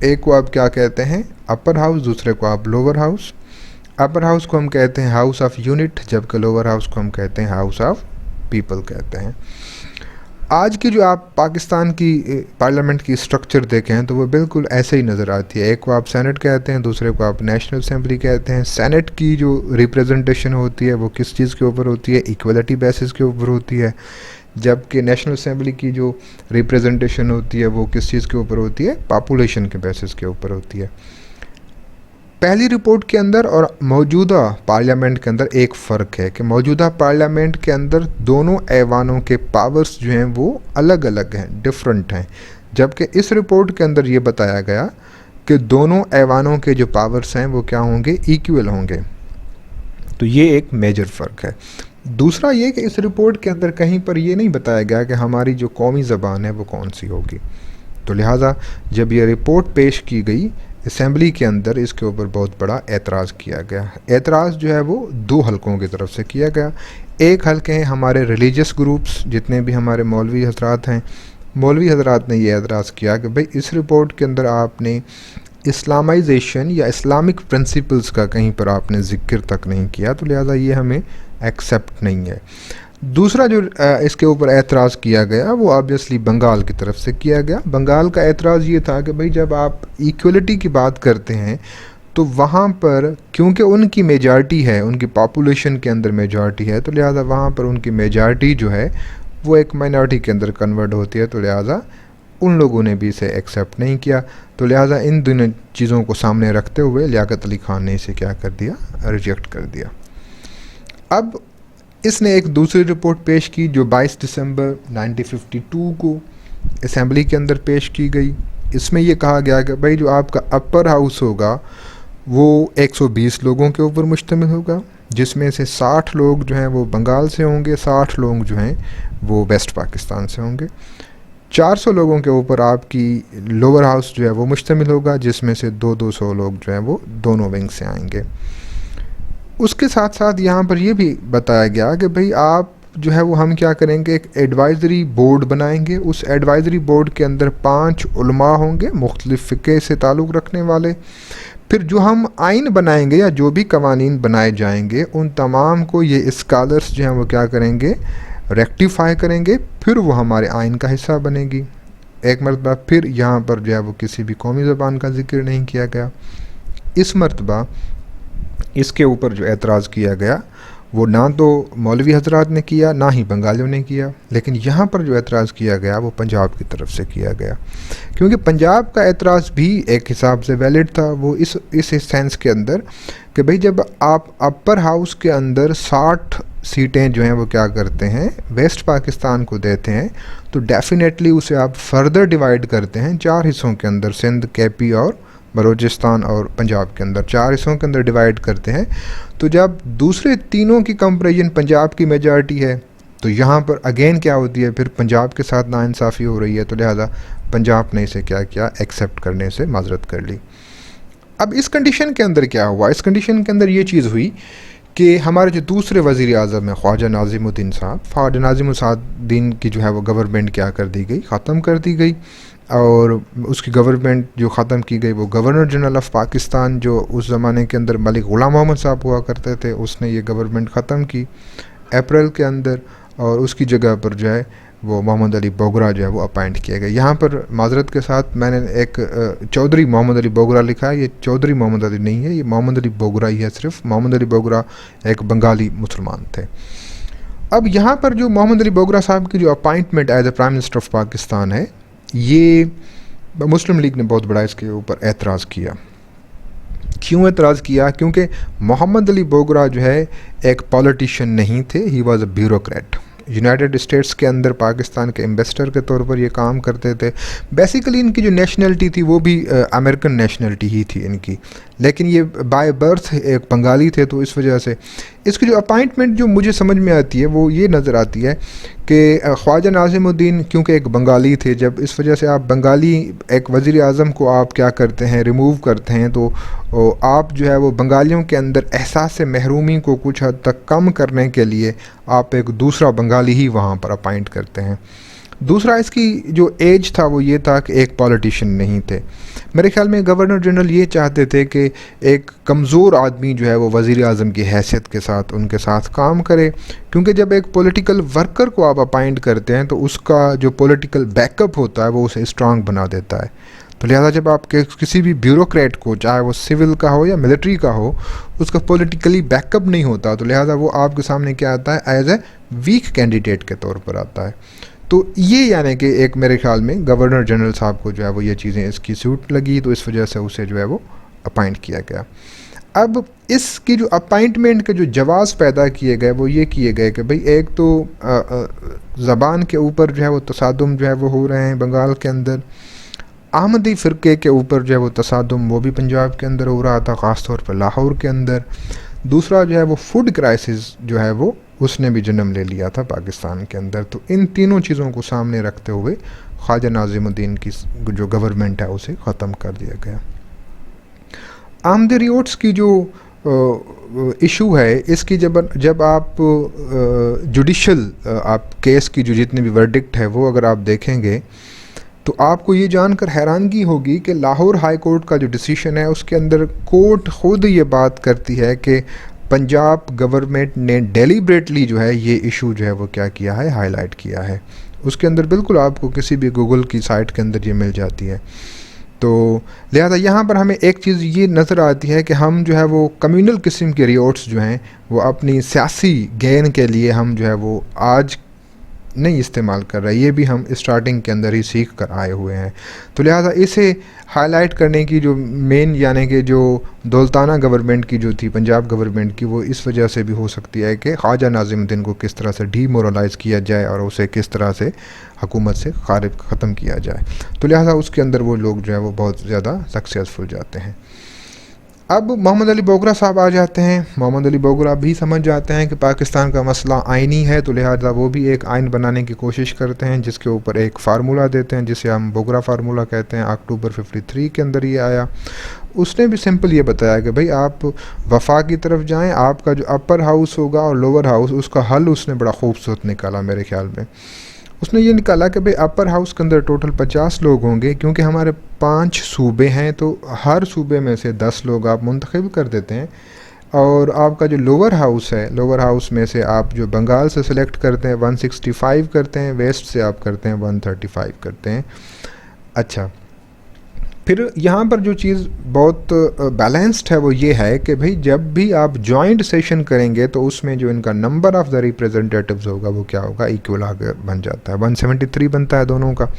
एक को आप क्या कहते हैं अपर हाउस, दूसरे को आप लोअर हाउस। अपर हाउस को हम कहते हैं हाउस ऑफ यूनिट, जबकि लोअर हाउस को हम कहते हैं हाउस ऑफ पीपल कहते हैं। आज की जो आप पाकिस्तान की पार्लियामेंट की स्ट्रक्चर देखें तो वो बिल्कुल ऐसे ही नज़र आती है। एक को आप सेनेट कहते हैं, दूसरे को आप नेशनल असेंबली कहते हैं। सेनेट की जो रिप्रेजेंटेशन होती है वो किस चीज़ के ऊपर होती है, इक्वलिटी बेसिस के ऊपर होती है, जबकि नेशनल असेंबली की जो रिप्रेजेंटेशन होती है वो किस चीज़ के ऊपर होती है, पॉपुलेशन के बेसिस के ऊपर होती है। पहली रिपोर्ट के अंदर और मौजूदा पार्लियामेंट के अंदर एक फ़र्क है कि मौजूदा पार्लियामेंट के अंदर दोनों ऐवानों के पावर्स जो हैं वो अलग अलग हैं, डिफरेंट हैं, जबकि इस रिपोर्ट के अंदर ये बताया गया कि दोनों ऐवानों के जो पावर्स हैं वो क्या होंगे, इक्वल होंगे। तो ये एक मेजर फ़र्क है। दूसरा ये कि इस रिपोर्ट के अंदर कहीं पर ये नहीं बताया गया कि हमारी जो कौमी ज़बान है वो कौन सी होगी। तो लिहाजा जब ये रिपोर्ट पेश की गई असेंबली के अंदर, इसके ऊपर बहुत बड़ा एतराज़ किया गया। एतराज़ जो है वो 2 हलकों की तरफ से किया गया। एक हल्के हैं हमारे रिलीजियस ग्रुप्स, जितने भी हमारे मौलवी हजरात हैं, मौलवी हजरात ने ये एतराज़ किया कि भाई इस रिपोर्ट के अंदर आपने इस्लामाइजेशन या इस्लामिक प्रिंसिपल्स का कहीं पर आपने ज़िक्र तक नहीं किया, तो लिहाजा ये हमें एक्सेप्ट नहीं है। दूसरा जो इसके ऊपर एतराज़ किया गया वो ऑब्वियसली बंगाल की तरफ से किया गया। बंगाल का एतराज़ ये था कि भाई जब आप इक्वलिटी की बात करते हैं तो वहाँ पर क्योंकि उनकी मेजॉरिटी है, उनकी पॉपुलेशन के अंदर मेजॉरिटी है, तो लिहाजा वहाँ पर उनकी मेजॉरिटी जो है वो एक माइनॉरिटी के अंदर कन्वर्ट होती है, तो लिहाजा उन लोगों ने भी इसे एक्सेप्ट नहीं किया। तो लिहाजा इन दोनों चीज़ों को सामने रखते हुए लियाकत अली ख़ान ने इसे क्या कर दिया, रिजेक्ट कर दिया। अब इसने एक दूसरी रिपोर्ट पेश की जो 22 दिसंबर 1952 को असम्बली के अंदर पेश की गई। इसमें यह कहा गया कि भाई जो आपका अपर हाउस होगा वो 120 लोगों के ऊपर मुश्तमिल होगा, जिसमें से 60 लोग जो हैं वो बंगाल से होंगे, 60 लोग जो हैं वो वेस्ट पाकिस्तान से होंगे। 400 लोगों के ऊपर आपकी लोअर हाउस जो है वो मुश्तमिल होगा, जिसमें से 200 लोग जो हैं वो दोनों विंग से आएंगे। उसके साथ साथ यहाँ पर यह भी बताया गया कि भाई आप जो है वो हम क्या करेंगे, एक एडवाइज़री बोर्ड बनाएंगे। उस एडवाइज़री बोर्ड के अंदर 5 उलमा होंगे मुख्तलिफ़ फ़िक़े से ताल्लुक़ रखने वाले। फिर जो हम आइन बनाएंगे या जो भी कवानीन बनाए जाएंगे उन तमाम को ये स्कॉलर्स जो हैं वो क्या करेंगे, रेक्टिफाई करेंगे, फिर वो हमारे आइन का हिस्सा बनेगी। एक मरतबा फिर यहाँ पर जो है वो किसी भी कौमी ज़बान का ज़िक्र नहीं किया गया। इस मरतबा इसके ऊपर जो एतराज़ किया गया वो ना तो मौलवी हजरात ने किया ना ही बंगालियों ने किया, लेकिन यहाँ पर जो एतराज़ किया गया वो पंजाब की तरफ से किया गया, क्योंकि पंजाब का एतराज़ भी एक हिसाब से वैलिड था। वो इस सेंस के अंदर कि भाई जब आप अपर हाउस के अंदर 60 सीटें जो हैं वो क्या करते हैं, वेस्ट पाकिस्तान को देते हैं, तो डेफिनेटली उसे आप फर्दर डिवाइड करते हैं 4 हिस्सों के अंदर, सिंध, केपी और बलूचिस्तान और पंजाब के अंदर 4 हिस्सों के अंदर डिवाइड करते हैं। तो जब दूसरे तीनों की कंपेरिजन पंजाब की मेजॉरिटी है तो यहाँ पर अगेन क्या होती है, फिर पंजाब के साथ नाइंसाफ़ी हो रही है, तो लिहाजा पंजाब ने इसे क्या किया, एक्सेप्ट करने से माजरत कर ली। अब इस कंडीशन के अंदर क्या हुआ, इस कंडीशन के अंदर ये चीज़ हुई कि हमारे जो दूसरे वज़ीर आज़म हैं ख्वाजा नाज़िमुद्दीन साहब, ख्वाजा नाज़िमुद्दीन की जो है वो गवर्नमेंट क्या कर दी गई, ख़त्म कर दी गई। और उसकी गवर्नमेंट जो ख़त्म की गई वो गवर्नर जनरल ऑफ़ पाकिस्तान जो उस ज़माने के अंदर मलिक ग़ुलाम मोहम्मद साहब हुआ करते थे, उसने ये गवर्नमेंट ख़त्म की अप्रैल के अंदर, और उसकी जगह पर जो है वो मोहम्मद अली बोगरा जो है वो अपॉइंट किया गया। यहाँ पर माजरत के साथ मैंने एक चौधरी मोहम्मद अली बोगरा लिखा है, ये चौधरी मोहम्मद अली नहीं है, ये मोहम्मद अली बोगरा ही है सिर्फ। मोहम्मद अली बोगरा एक बंगाली मुसलमान थे। अब यहाँ पर जो मोहम्मद अली बोगरा साहब की जो appointment as a prime minister of Pakistan है, ये मुस्लिम लीग ने बहुत बड़ा इसके ऊपर एतराज़ किया। क्यों एतराज़ किया? क्योंकि मोहम्मद अली बोगरा जो है एक पॉलिटिशियन नहीं थे, he was a bureaucrat. United states के अंदर पाकिस्तान के एम्बेसडर के तौर पर ये काम करते थे। बेसिकली इनकी जो नेशनलिटी थी वो भी अमेरिकन नेशनलिटी ही थी इनकी, लेकिन ये बाय बर्थ एक बंगाली थे। तो इस वजह से इसकी जो अपॉइंटमेंट जो मुझे समझ में आती है वो ये नज़र आती है कि ख्वाजा नाज़िमुद्दीन क्योंकि एक बंगाली थे, जब इस वजह से आप बंगाली एक वज़ीर आज़म को आप क्या करते हैं, रिमूव करते हैं, तो आप जो है वो बंगालियों के अंदर एहसास महरूमी को कुछ हद तक कम करने के लिए आप एक दूसरा बंगाली ही वहाँ पर अपॉइंट करते हैं। दूसरा इसकी जो एज था वो ये था कि एक पॉलिटिशियन नहीं थे। मेरे ख्याल में गवर्नर जनरल ये चाहते थे कि एक कमज़ोर आदमी जो है वो वज़ीर आज़म की हैसियत के साथ उनके साथ काम करे, क्योंकि जब एक पॉलिटिकल वर्कर को आप अपॉइंट करते हैं तो उसका जो पॉलिटिकल बैकअप होता है वो उसे स्ट्रांग बना देता है। तो लिहाजा जब आप किसी भी ब्यूरोक्रेट को, चाहे वो सिविल का हो या मिलिट्री का हो, उसका पॉलिटिकली बैकअप नहीं होता, तो लिहाजा वो आपके सामने क्या आता है, एज ए वीक कैंडिडेट के तौर पर आता है। तो ये यानी कि एक मेरे ख्याल में गवर्नर जनरल साहब को जो है वो ये चीज़ें इसकी सूट लगी, तो इस वजह से उसे जो है वो अपॉइंट किया गया। अब इसकी जो अपॉइंटमेंट के जो जवाज़ पैदा किए गए वो ये किए गए कि भाई एक तो ज़बान के ऊपर जो है वो तसादुम जो है वो हो रहे हैं बंगाल के अंदर, अहमदी फ़िरके के ऊपर जो है वो तसादुम वो भी पंजाब के अंदर हो रहा था, ख़ास तौर पर लाहौर के अंदर। दूसरा जो है वो फूड क्राइसिस जो है वो उसने भी जन्म ले लिया था पाकिस्तान के अंदर। तो इन तीनों चीज़ों को सामने रखते हुए ख्वाजा नाज़िमुद्दीन की जो गवर्नमेंट है उसे ख़त्म कर दिया गया। आमदनी रियोट्स की जो इशू है इसकी, जब आप जुडिशल आप केस की जो जितनी भी वर्डिक्ट है वो अगर आप देखेंगे तो आपको ये जानकर हैरानगी होगी कि लाहौर हाई कोर्ट का जो डिसीशन है उसके अंदर कोर्ट खुद ये बात करती है कि पंजाब गवर्नमेंट ने डेलिब्रेटली जो है ये इशू जो है वो क्या किया है, हाईलाइट किया है। उसके अंदर बिल्कुल आपको किसी भी गूगल की साइट के अंदर ये मिल जाती है। तो लिहाजा यहाँ पर हमें एक चीज़ ये नज़र आती है कि हम जो है वो कम्युनल किस्म के रियोट्स जो हैं वो अपनी सियासी गेन के लिए हम जो है वो आज नहीं इस्तेमाल कर रहे, ये भी हम स्टार्टिंग के अंदर ही सीख कर आए हुए हैं। तो लिहाजा इसे हाईलाइट करने की जो मेन यानी कि जो दौलताना गवर्नमेंट की जो थी पंजाब गवर्नमेंट की, वो इस वजह से भी हो सकती है कि ख्वाजा नाज़िमुद्दीन को किस तरह से डीमोरलाइज़ किया जाए और उसे किस तरह से हुकूमत से ख़त्म किया जाए। तो लिहाजा उसके अंदर वो लोग जो है वो बहुत ज़्यादा सक्सेसफुल जाते हैं। अब मोहम्मद अली बोगरा साहब आ जाते हैं। मोहम्मद अली बोगरा भी समझ जाते हैं कि पाकिस्तान का मसला आइनी है, तो लिहाजा वो भी एक आइन बनाने की कोशिश करते हैं जिसके ऊपर एक फार्मूला देते हैं जिसे हम बोगरा फार्मूला कहते हैं। अक्टूबर 53 के अंदर ये आया। उसने भी सिंपल ये बताया कि भाई आप वफा की तरफ जाएं, आपका जो अपर हाउस होगा और लोअर हाउस उसका हल उसने बड़ा खूबसूरत निकाला मेरे ख्याल में। उसने ये निकाला कि भाई अपर हाउस के अंदर टोटल 50 लोग होंगे, क्योंकि हमारे 5 सूबे हैं तो हर सूबे में से 10 लोग आप मुंतखब कर देते हैं। और आपका जो लोअर हाउस है, लोअर हाउस में से आप जो बंगाल से सिलेक्ट करते हैं 165 करते हैं, वेस्ट से आप करते हैं 135 करते हैं। अच्छा, फिर यहाँ पर जो चीज़ बहुत बैलेंस्ड है वो ये है कि भाई जब भी आप जॉइंट सेशन करेंगे तो उसमें जो इनका नंबर ऑफ़ द रिप्रेजेंटेटिव्स होगा वो क्या होगा, इक्वल आगे बन जाता है, 173 बनता है दोनों का।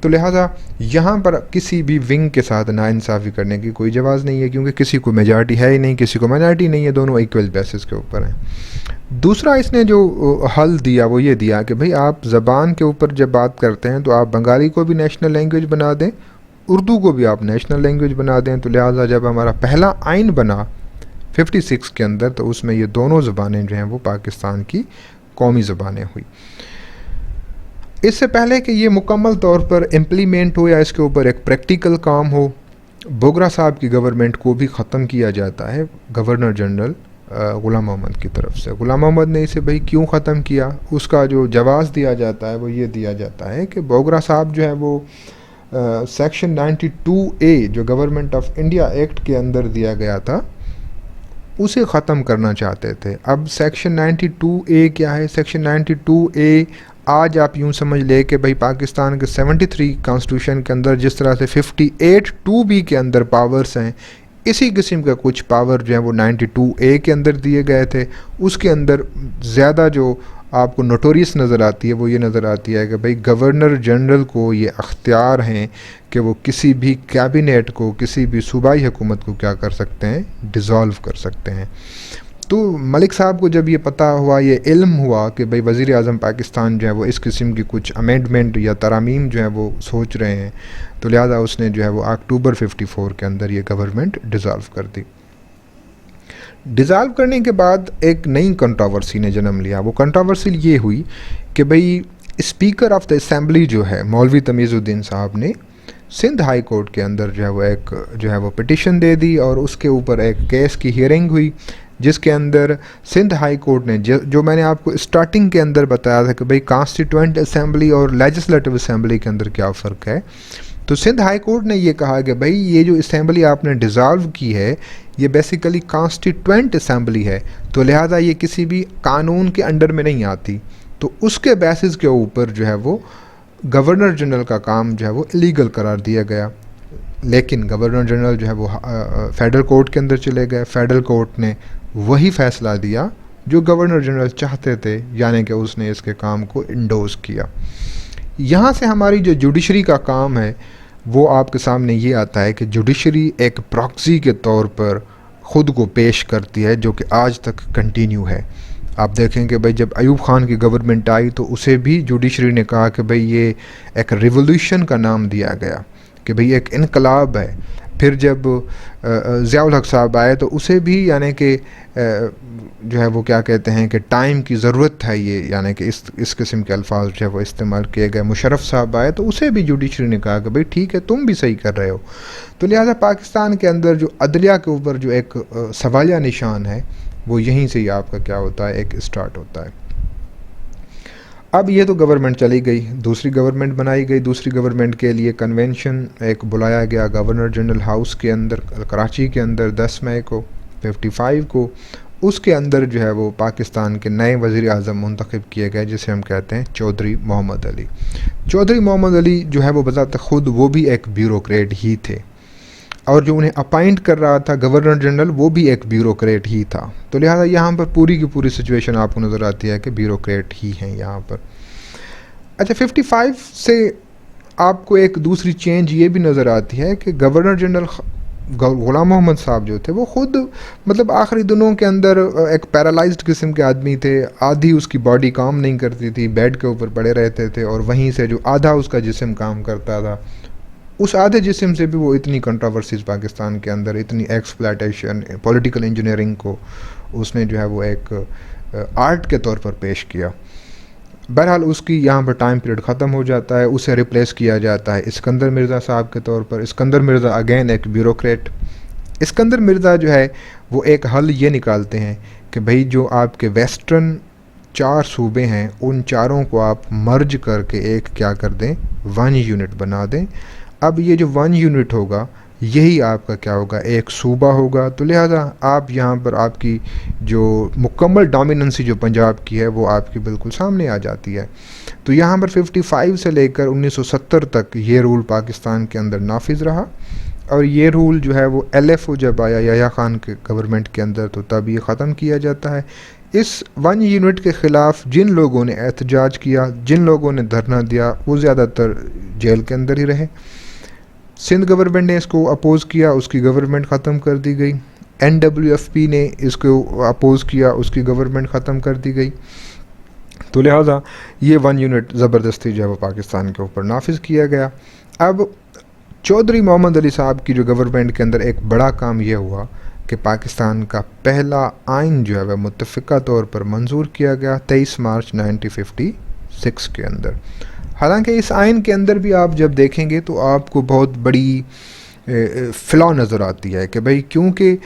तो लिहाजा यहाँ पर किसी भी विंग के साथ नाइंसाफ़ी करने की कोई जवाज़ नहीं है, क्योंकि किसी को मेजॉरिटी है ही नहीं, किसी को माइनॉरिटी नहीं है, दोनों इक्वल बेसिस के ऊपर हैं। दूसरा इसने जो हल दिया वो ये दिया कि भाई आप ज़बान के ऊपर जब बात करते हैं तो आप बंगाली को भी नेशनल लैंग्वेज बना दें, उर्दू को भी आप नेशनल लैंग्वेज बना दें। तो लिहाजा जब हमारा पहला आइन बना 56 के अंदर तो उसमें ये दोनों ज़बानें जो हैं वो पाकिस्तान की कौमी ज़बानें हुई। इससे पहले कि ये मुकम्मल तौर पर इम्प्लीमेंट हो या इसके ऊपर एक प्रैक्टिकल काम हो, बोगरा साहब की गवर्नमेंट को भी ख़त्म किया जाता है गवर्नर जनरल ग़ुलाम मोहम्मद की तरफ से। ग़ुलाम मोहम्मद ने इसे भाई क्यों ख़त्म किया, उसका जो जवाब दिया जाता है वो ये दिया जाता है कि बोगरा साहब जो है वो सेक्शन 92A जो गवर्नमेंट ऑफ इंडिया एक्ट के अंदर दिया गया था उसे ख़त्म करना चाहते थे। अब सेक्शन 92A क्या है? सेक्शन 92A आज आप यूँ समझ ले कि भाई पाकिस्तान के 73 कॉन्स्टिट्यूशन के अंदर जिस तरह से 58(2)B के अंदर पावर्स हैं, इसी किस्म का कुछ पावर जो है वो 92A के अंदर दिए गए थे। उसके अंदर ज़्यादा जो आपको नोटोरियस नज़र आती है वो ये नज़र आती है कि भाई गवर्नर जनरल को ये अख्तियार हैं कि वो किसी भी कैबिनेट को, किसी भी सूबाई हुकूमत को क्या कर सकते हैं, डिज़ोल्व कर सकते हैं। तो मलिक साहब को जब ये पता हुआ, ये इल्म हुआ कि भाई वज़ीर आज़म पाकिस्तान जो है वो इस किस्म की कुछ अमेंडमेंट या तरामीम जो है वो सोच रहे हैं, तो लिहाजा उसने जो है वो अक्टूबर 54 के अंदर ये गवर्नमेंट डिज़ोल्व कर दी। डिज़ोल्व करने के बाद एक नई कंट्रोवर्सी ने जन्म लिया। वो कंट्रोवर्सी ये हुई कि भाई स्पीकर ऑफ द असेंबली जो है मौलवी तमीज़ुद्दीन साहब ने सिंध हाई कोर्ट के अंदर जो है वो एक जो है वो पिटिशन दे दी और उसके ऊपर एक केस की हियरिंग हुई, जिसके अंदर सिंध हाई कोर्ट ने जो मैंने आपको स्टार्टिंग के अंदर बताया था कि भाई कॉन्स्टिट्यूएंट असेंबली और लेजिस्लेटिव असेंबली के अंदर क्या फ़र्क है, तो सिंध हाई कोर्ट ने ये कहा कि भाई ये जो असेंबली आपने डिज़ोल्व की है ये बेसिकली कॉन्स्टिट्यूएंट असेंबली है, तो लिहाजा ये किसी भी कानून के अंडर में नहीं आती। तो उसके बेसिस के ऊपर जो है वो गवर्नर जनरल का काम जो है वो इलीगल करार दिया गया। लेकिन गवर्नर जनरल जो है वो फेडरल कोर्ट के अंदर चले गए। फेडरल कोर्ट ने वही फ़ैसला दिया जो गवर्नर जनरल चाहते थे, यानी कि उसने इसके काम को इंडोज़ किया। यहाँ से हमारी जो जुडिशरी का काम है वो आपके सामने ये आता है कि जुडिशरी एक प्रॉक्सी के तौर पर ख़ुद को पेश करती है, जो कि आज तक कंटिन्यू है। आप देखें कि भाई जब अयूब ख़ान की गवर्नमेंट आई तो उसे भी जुडिशरी ने कहा कि भाई ये एक रिवोल्यूशन का नाम दिया गया कि भाई एक इनकलाब है। फिर जब ज़ियाउल हक साहब आए तो उसे भी यानी कि जो है वो क्या कहते हैं कि टाइम की ज़रूरत है, ये यानी कि इस किस्म के अल्फाज जो है वो इस्तेमाल किए गए। मुशर्रफ साहब आए तो उसे भी जुडिशरी ने कहा कि भाई ठीक है, तुम भी सही कर रहे हो। तो लिहाजा पाकिस्तान के अंदर जो अदलिया के ऊपर जो एक सवालिया निशान है, वो यहीं से ही आपका क्या होता है, एक स्टार्ट होता है। अब ये तो गवर्नमेंट चली गई, दूसरी गवर्नमेंट बनाई गई। दूसरी गवर्नमेंट के लिए कन्वेंशन एक बुलाया गया गवर्नर जनरल हाउस के अंदर कराची के अंदर 10 मई को 55 को। उसके अंदर जो है वो पाकिस्तान के नए वज़ीर आज़म मुंतखब किए गए, जिसे हम कहते हैं चौधरी मोहम्मद अली। चौधरी मोहम्मद अली जो है वो बताते ख़ुद वो भी एक ब्यूरोक्रेट ही थे, और जो उन्हें अपॉइंट कर रहा था गवर्नर जनरल वो भी एक ब्यूरोक्रेट ही था। तो लिहाजा यहाँ पर पूरी की पूरी सिचुएशन आपको नज़र आती है कि ब्यूरोक्रेट ही हैं यहाँ पर। अच्छा, 55 से आपको एक दूसरी चेंज ये भी नज़र आती है कि गवर्नर जनरल ग़ुलाम मोहम्मद साहब जो थे वो ख़ुद मतलब आखिरी दिनों के अंदर एक पैरालाइज्ड किस्म के आदमी थे। आधी उसकी बॉडी काम नहीं करती थी, बेड के ऊपर पड़े रहते थे, और वहीं से जो आधा उसका जिस्म काम करता था, उस आधे जिस्म से भी वो इतनी कंट्रोवर्सीज़ पाकिस्तान के अंदर, इतनी एक्सप्लॉयटेशन, पॉलिटिकल इंजीनियरिंग को उसने जो है वो एक आर्ट के तौर पर पेश किया। बहरहाल उसकी यहाँ पर टाइम पीरियड ख़त्म हो जाता है, उसे रिप्लेस किया जाता है इस्कंदर मिर्ज़ा साहब के तौर पर। इस्कंदर मिर्ज़ा अगेन एक ब्यूरोक्रेट। इस्कंदर मिर्ज़ा जो है वो एक हल ये निकालते हैं कि भाई जो आपके वेस्टर्न 4 सूबे हैं उन चारों को आप मर्ज करके एक क्या कर दें, 1 यूनिट बना दें। अब ये जो 1 यूनिट होगा यही आपका क्या होगा, एक सूबा होगा। तो लिहाजा आप यहाँ पर आपकी जो मुकम्मल डोमिनेंसी जो पंजाब की है वो आपकी बिल्कुल सामने आ जाती है। तो यहाँ पर 55 से लेकर 1970 तक ये रूल पाकिस्तान के अंदर नाफिज रहा, और ये रूल जो है वो LFO जब आया याह्या खान के गवर्नमेंट के अंदर तो तब ये ख़त्म किया जाता है। इस 1 यूनिट के ख़िलाफ़ जिन लोगों ने एहतजाज किया, जिन लोगों ने धरना दिया, वो ज़्यादातर जेल के अंदर ही रहे। सिंध गवर्नमेंट ने इसको अपोज़ किया, उसकी गवर्नमेंट ख़त्म कर दी गई। NWFP ने इसको अपोज़ किया, उसकी गवर्नमेंट ख़त्म कर दी गई। तो लिहाजा ये 1 यूनिट ज़बरदस्ती जो है वो पाकिस्तान के ऊपर नाफिज किया गया। अब चौधरी मोहम्मद अली साहब की जो गवर्नमेंट के अंदर एक बड़ा काम यह हुआ कि पाकिस्तान का पहला आइन जो है वह मुत्तफ़िक़ा तौर पर मंजूर किया गया 23 मार्च 1956 के अंदर। हालांकि इस आइन के अंदर भी आप जब देखेंगे तो आपको बहुत बड़ी फ़्लॉ नज़र आती है कि भाई क्योंकि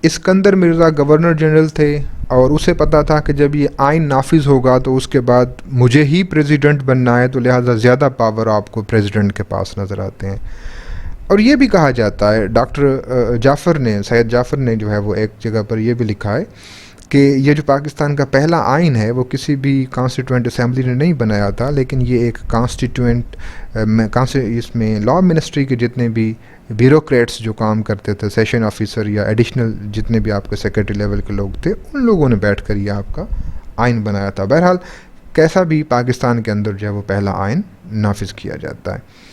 इस्कंदर मिर्ज़ा गवर्नर जनरल थे और उसे पता था कि जब ये आइन नाफिज होगा तो उसके बाद मुझे ही प्रेसिडेंट बनना है, तो लिहाजा ज़्यादा पावर आपको प्रेसिडेंट के पास नज़र आते हैं। और ये भी कहा जाता है, डॉक्टर जाफ़र ने, सैयद जाफ़र ने जो है वो एक जगह पर यह भी लिखा है कि ये जो पाकिस्तान का पहला आइन है वो किसी भी कॉन्स्टिट्यूएंट असेंबली ने नहीं बनाया था, लेकिन ये एक इसमें लॉ मिनिस्ट्री के जितने भी ब्यूरोक्रेट्स जो काम करते थे, सेशन ऑफिसर या एडिशनल जितने भी आपके सेक्रेटरी लेवल के लोग थे, उन लोगों ने बैठकर ये आपका आइन बनाया था। बहरहाल कैसा भी पाकिस्तान के अंदर जो है वो पहला आइन नाफिज किया जाता है।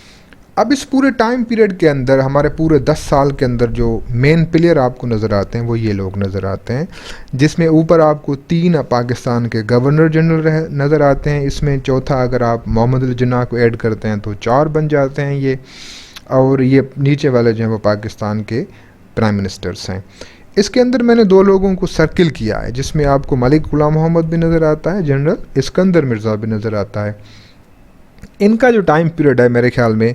अब इस पूरे टाइम पीरियड के अंदर हमारे पूरे 10 साल के अंदर जो मेन प्लेयर आपको नज़र आते हैं वो ये लोग नज़र आते हैं, जिसमें ऊपर आपको 3 पाकिस्तान के गवर्नर जनरल नज़र आते हैं। इसमें चौथा अगर आप मोहम्मद अली जिन्नाह को ऐड करते हैं तो 4 बन जाते हैं ये, और ये नीचे वाले जो हैं वो पाकिस्तान के प्राइम मिनिस्टर्स हैं। इसके अंदर मैंने 2 लोगों को सर्किल किया है, जिसमें आपको मलिक ग़ुलाम मोहम्मद भी नज़र आता है, जनरल इस्कंदर मिर्ज़ा भी नज़र आता है। इनका जो टाइम पीरियड है मेरे ख्याल में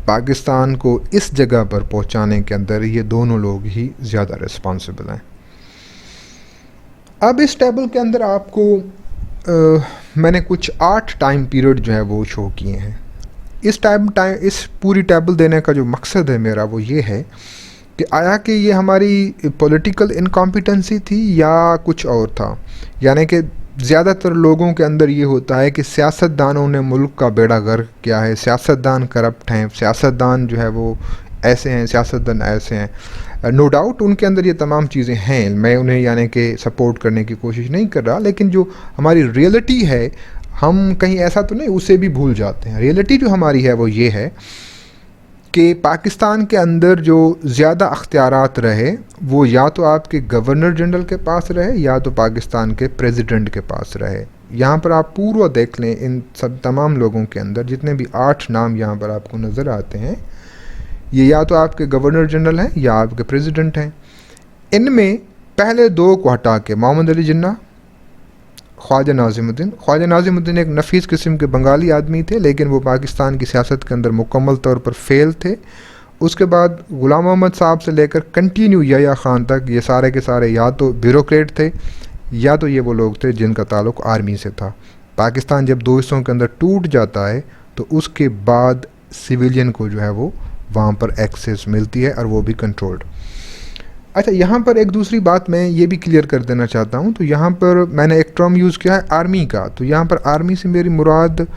पाकिस्तान को इस जगह पर पहुंचाने के अंदर ये दोनों लोग ही ज़्यादा रिस्पॉन्सिबल हैं। अब इस टेबल के अंदर आपको मैंने कुछ 8 टाइम पीरियड जो है वो शो किए हैं। इस पूरी टेबल देने का जो मकसद है मेरा वो ये है कि आया कि ये हमारी पॉलिटिकल इनकॉम्पिटेंसी थी या कुछ और था। यानी कि ज़्यादातर लोगों के अंदर ये होता है कि सियासतदानों ने मुल्क का बेड़ा गर्क किया है, सियासतदान करप्ट हैं, सियासतदान जो है वो ऐसे हैं, सियासतदान ऐसे हैं। नो डाउट उनके अंदर ये तमाम चीज़ें हैं, मैं उन्हें यानी कि सपोर्ट करने की कोशिश नहीं कर रहा, लेकिन जो हमारी रियलिटी है हम कहीं ऐसा तो नहीं उसे भी भूल जाते हैं। रियलिटी जो हमारी है वो ये है कि पाकिस्तान के अंदर जो ज़्यादा अख्तियारात रहे वो या तो आपके गवर्नर जनरल के पास रहे या तो पाकिस्तान के प्रेसिडेंट के पास रहे। यहाँ पर आप पूरा देख लें, इन सब तमाम लोगों के अंदर जितने भी 8 नाम यहाँ पर आपको नज़र आते हैं, ये या तो आपके गवर्नर जनरल हैं या आपके प्रेसिडेंट हैं। इनमें पहले दो को हटा के मोहम्मद अली जिन्ना, ख्वाजा नाज़िमुद्दीन एक नफीस किस्म के बंगाली आदमी थे, लेकिन वो पाकिस्तान की सियासत के अंदर मुकम्मल तौर पर फेल थे। उसके बाद ग़ुलाम मोहम्मद साहब से लेकर कंटिन्यू याह्या ख़ान तक ये सारे के सारे या तो ब्यूरोक्रेट थे या तो ये वो लोग थे जिनका ताल्लुक़ आर्मी से था। पाकिस्तान जब दो हिस्सों के अंदर टूट जाता है तो उसके बाद सिविलियन को जो है वो वहाँ पर एक्सेस मिलती है और वो भी कंट्रोल्ड। अच्छा, यहाँ पर एक दूसरी बात मैं ये भी क्लियर कर देना चाहता हूँ। तो यहाँ पर मैंने एक टर्म यूज़ किया है आर्मी का। तो यहाँ पर आर्मी से मेरी मुराद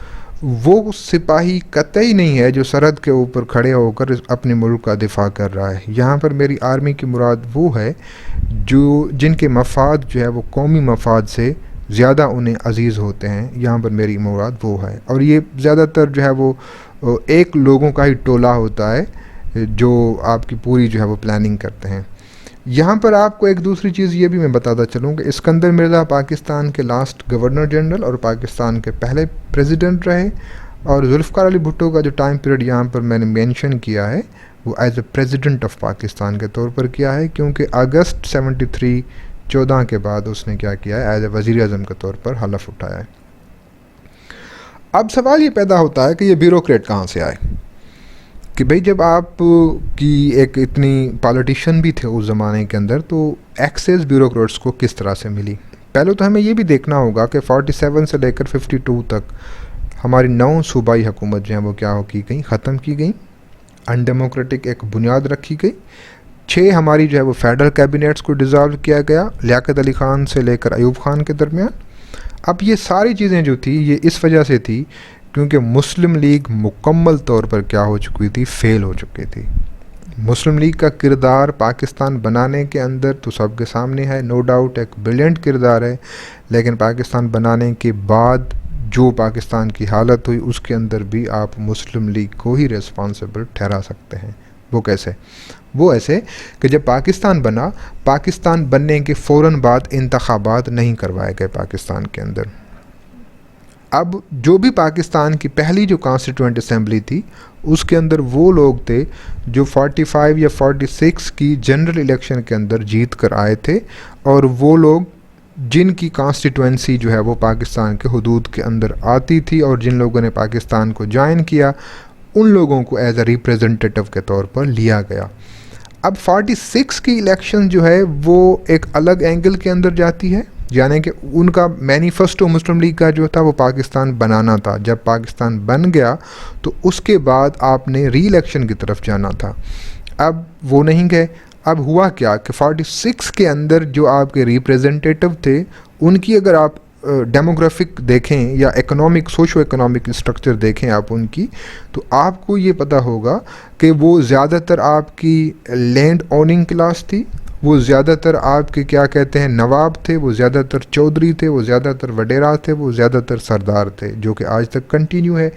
वो सिपाही कतई नहीं है जो सरहद के ऊपर खड़े होकर अपने मुल्क का दिफा कर रहा है। यहाँ पर मेरी आर्मी की मुराद वो है जो जिनके मफाद जो है वो कौमी मफाद से ज़्यादा उन्हें अजीज़ होते हैं। यहाँ पर मेरी मुराद वो है, और ये ज़्यादातर जो है वो एक लोगों का ही टोला होता है जो आपकी पूरी जो है वो प्लानिंग करते हैं। यहाँ पर आपको एक दूसरी चीज़ ये भी मैं बताता चलूँ कि इस्कंदर मिर्ज़ा पाकिस्तान के लास्ट गवर्नर जनरल और पाकिस्तान के पहले प्रेसिडेंट रहे, और जुल्फ़िकार अली भुट्टो का जो टाइम पीरियड यहाँ पर मैंने मेंशन किया है वो as a president of Pakistan के तौर पर किया है, क्योंकि अगस्त 73 14 के बाद उसने क्या किया है, एज ए वज़ीर आज़म के तौर पर हलफ उठाया है। अब सवाल ये पैदा होता है कि ये ब्यूरोक्रेट कहाँ से आए, कि भाई जब आप की एक इतनी पॉलिटिशियन भी थे उस ज़माने के अंदर, तो एक्सेस ब्यूरोक्रेट्स को किस तरह से मिली। पहले तो हमें ये भी देखना होगा कि 47 से लेकर 52 तक हमारी 9 सूबाई हुकूमत जो है वो क्या की गई, ख़त्म की गई, अनडेमोक्रेटिक एक बुनियाद रखी गई। 6 हमारी जो है वो फेडरल कैबिनेट्स को डिज़ोल्व किया गया लियाकत अली ख़ान से लेकर अयूब ख़ान के दरमियान। अब ये सारी चीज़ें जो थी ये इस वजह से थी क्योंकि मुस्लिम लीग मुकम्मल तौर पर क्या हो चुकी थी, फेल हो चुकी थी। मुस्लिम लीग का किरदार पाकिस्तान बनाने के अंदर तो सबके सामने है, नो डाउट एक ब्रिलियंट किरदार है, लेकिन पाकिस्तान बनाने के बाद जो पाकिस्तान की हालत हुई उसके अंदर भी आप मुस्लिम लीग को ही रिस्पॉन्सिबल ठहरा सकते हैं। वो कैसे? वो ऐसे कि जब पाकिस्तान बना, पाकिस्तान बनने के फ़ौरन बाद इंतखाबात नहीं करवाए गए पाकिस्तान के अंदर। अब जो भी पाकिस्तान की पहली जो कॉन्स्टिट्यूएंट असेंबली थी उसके अंदर वो लोग थे जो 45 या 46 की जनरल इलेक्शन के अंदर जीत कर आए थे, और वो लोग जिनकी कॉन्स्टिट्यूएंसी जो है वो पाकिस्तान के हुदूद के अंदर आती थी, और जिन लोगों ने पाकिस्तान को ज्वाइन किया उन लोगों को एज अ रिप्रेजेंटेटिव के तौर पर लिया गया। अब 46 की इलेक्शन जो है वो एक अलग एंगल के अंदर जाती है, यानी कि उनका मैनिफेस्टो मुस्लिम लीग का जो था वो पाकिस्तान बनाना था। जब पाकिस्तान बन गया तो उसके बाद आपने री इलेक्शन की तरफ जाना था। अब वो नहीं गए। अब हुआ क्या कि 46 के अंदर जो आपके रिप्रेजेंटेटिव थे उनकी अगर आप डेमोग्राफिक देखें या इकोनॉमिक सोशो इकोनॉमिक स्ट्रक्चर देखें आप उनकी, तो आपको ये पता होगा कि वो ज़्यादातर आपकी लैंड ओनिंग क्लास थी, वो ज़्यादातर आपके क्या कहते हैं नवाब थे, वो ज़्यादातर चौधरी थे, वो ज़्यादातर वडेरा थे, वो ज़्यादातर सरदार थे, जो कि आज तक कंटिन्यू है।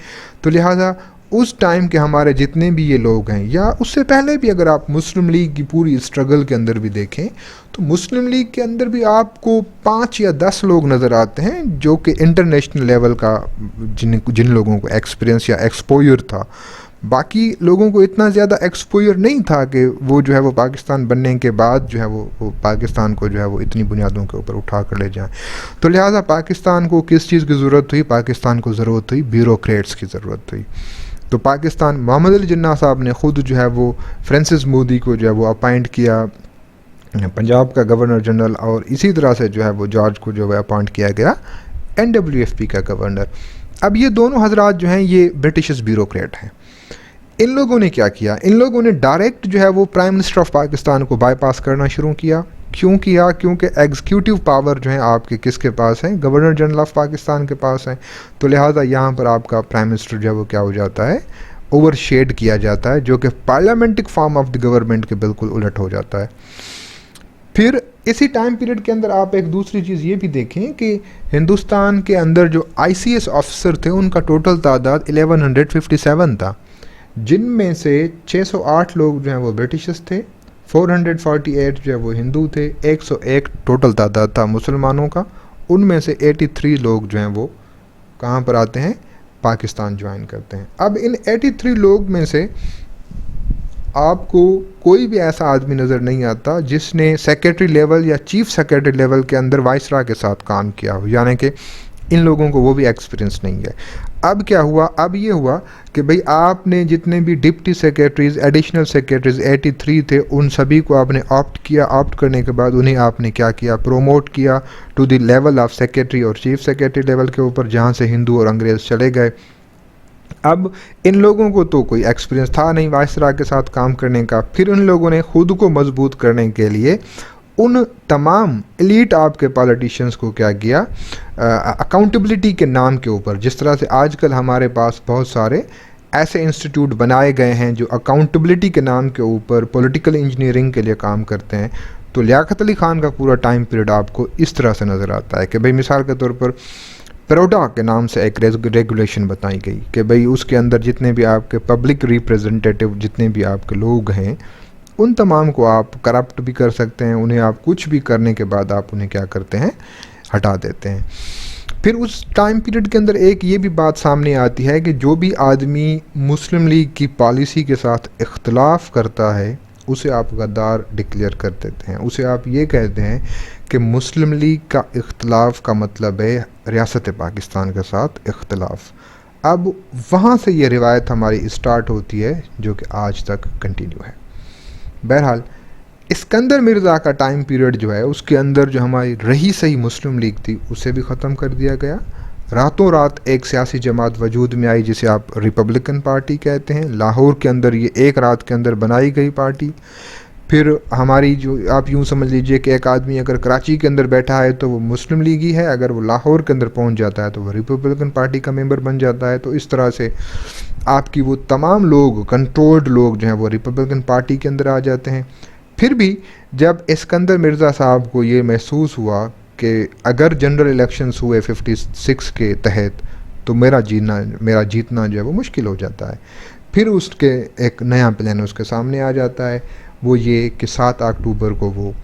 तो लिहाजा उस टाइम के हमारे जितने भी ये लोग हैं, या उससे पहले भी अगर आप मुस्लिम लीग की पूरी स्ट्रगल के अंदर भी देखें तो मुस्लिम लीग के अंदर भी आपको 5 या 10 लोग नज़र आते हैं जो कि इंटरनेशनल लेवल का जिन लोगों को एक्सपीरियंस या एक्सपोजर था। बाकी लोगों को इतना ज़्यादा एक्सपोजर नहीं था कि वो जो है वो पाकिस्तान बनने के बाद जो है वो पाकिस्तान को जो है वो इतनी बुनियादों के ऊपर उठा कर ले जाएं। तो लिहाजा पाकिस्तान को किस चीज़ की ज़रूरत हुई? पाकिस्तान को ज़रूरत हुई ब्यूरोक्रेट्स की ज़रूरत हुई। तो पाकिस्तान मोहम्मद अली जिन्ना साहब ने ख़ुद जो है वो फ्रांसिस मोदी को जो है वो अपॉइंट किया पंजाब का गवर्नर जनरल, और इसी तरह से जो है वो जॉर्ज को जो है अपॉइंट किया गया NWFP का गवर्नर। अब ये दोनों हजरात जो हैं ये ब्रिटिश ब्यूरोक्रेट हैं। इन लोगों ने क्या किया? इन लोगों ने डायरेक्ट जो है वो प्राइम मिनिस्टर ऑफ पाकिस्तान को बाईपास करना शुरू किया। क्यों किया? क्योंकि एग्जीक्यूटिव पावर जो है आपके किसके पास है? गवर्नर जनरल ऑफ पाकिस्तान के पास है। तो लिहाजा यहाँ पर आपका प्राइम मिनिस्टर जो है वो क्या हो जाता है, ओवरशेड किया जाता है, जो कि पार्लियामेंटिक फॉर्म ऑफ द गवर्नमेंट के बिल्कुल उलट हो जाता है। फिर इसी टाइम पीरियड के अंदर आप एक दूसरी चीज़ ये भी देखें कि हिंदुस्तान के अंदर जो ICS ऑफिसर थे उनका टोटल तादाद 1157 था, जिनमें से 608 लोग जो हैं वो ब्रिटिशर्स थे, 448 जो है वो हिंदू थे, 101 टोटल तादाद था मुसलमानों का। उनमें से 83 लोग जो हैं वो कहाँ पर आते हैं? पाकिस्तान ज्वाइन करते हैं। अब इन 83 लोग में से आपको कोई भी ऐसा आदमी नज़र नहीं आता जिसने सेक्रेटरी लेवल या चीफ सेक्रेटरी लेवल के अंदर वाइसरॉय के साथ काम किया हो, यानी कि इन लोगों को वो भी एक्सपीरियंस नहीं है। अब क्या हुआ, अब ये हुआ कि भाई आपने जितने भी डिप्टी सेक्रेटरीज, एडिशनल सेक्रेटरीज 83 थे, उन सभी को आपने ऑप्ट किया। ऑप्ट करने के बाद उन्हें आपने क्या किया, प्रोमोट किया to the level of secretary और चीफ सेक्रेटरी लेवल के ऊपर, जहाँ से हिंदू और अंग्रेज़ चले गए। अब इन लोगों को तो कोई एक्सपीरियंस था नहीं वाइसरॉय के साथ काम करने का। फिर उन लोगों ने खुद को मजबूत करने के लिए उन तमाम एलीट आपके पॉलिटिशियंस को क्या किया, अकाउंटेबिलिटी के नाम के ऊपर, जिस तरह से आजकल हमारे पास बहुत सारे ऐसे इंस्टीट्यूट बनाए गए हैं जो अकाउंटेबिलिटी के नाम के ऊपर पॉलिटिकल इंजीनियरिंग के लिए काम करते हैं, तो लियाकत अली ख़ान का पूरा टाइम पीरियड आपको इस तरह से नज़र आता है कि भाई मिसाल के तौर पर परोडा के नाम से एक रेगुलेशन बताई गई कि भाई उसके अंदर जितने भी आपके पब्लिक रिप्रेजेंटेटिव, जितने भी आपके लोग हैं, उन तमाम को आप करप्ट भी कर सकते हैं, उन्हें आप कुछ भी करने के बाद आप उन्हें क्या करते हैं, हटा देते हैं। फिर उस टाइम पीरियड के अंदर एक ये भी बात सामने आती है कि जो भी आदमी मुस्लिम लीग की पॉलिसी के साथ इख्तलाफ करता है उसे आप गद्दार डिक्लेयर कर देते हैं। उसे आप ये कहते हैं कि मुस्लिम लीग का इख्तलाफ का मतलब है रियासत पाकिस्तान के साथ इख्तलाफ। अब वहाँ से ये रिवायत हमारी स्टार्ट होती है जो कि आज तक कंटिन्यू है। बहरहाल इस्कंदर मिर्ज़ा का टाइम पीरियड जो है उसके अंदर जो हमारी रही सही मुस्लिम लीग थी उसे भी ख़त्म कर दिया गया। रातों रात एक सियासी जमात वजूद में आई जिसे आप रिपब्लिकन पार्टी कहते हैं। लाहौर के अंदर ये एक रात के अंदर बनाई गई पार्टी। फिर हमारी जो आप यूँ समझ लीजिए कि एक आदमी अगर कराची के अंदर बैठा है तो वो मुस्लिम लीग ही है, अगर वो लाहौर के अंदर पहुंच जाता है तो वो रिपब्लिकन पार्टी का मेंबर बन जाता है। तो इस तरह से आपकी वो तमाम लोग, कंट्रोल्ड लोग जो हैं वो रिपब्लिकन पार्टी के अंदर आ जाते हैं। फिर भी जब इस्कंदर मिर्ज़ा साहब को ये महसूस हुआ कि अगर जनरल इलेक्शंस हुए 56 के तहत तो मेरा जीतना जो है वो मुश्किल हो जाता है। फिर उसके एक नया प्लान उसके सामने आ जाता है, वो ये कि 7 अक्टूबर को वो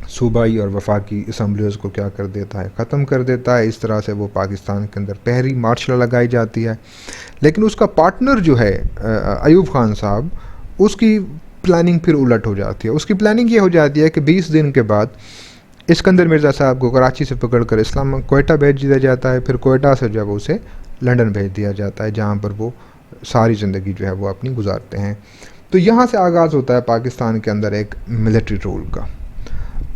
सूबाई और वफाकी असम्बलियों को क्या कर देता है, ख़त्म कर देता है। इस तरह से वो पाकिस्तान के अंदर पहली मार्शल लगाई जाती है। लेकिन उसका पार्टनर जो है अयूब ख़ान साहब, उसकी प्लानिंग फिर उलट हो जाती है। उसकी प्लानिंग ये हो जाती है कि 20 दिन के बाद इस्कंदर मिर्ज़ा साहब को कराची से पकड़कर इस्लाम कोयटा भेज दिया जाता है। फिर कोयटा से जब उसे लंदन भेज दिया जाता है जहाँ पर वो सारी ज़िंदगी जो है वो अपनी गुजारते हैं। तो यहाँ से आगाज़ होता है पाकिस्तान के अंदर एक मिलिट्री रूल का।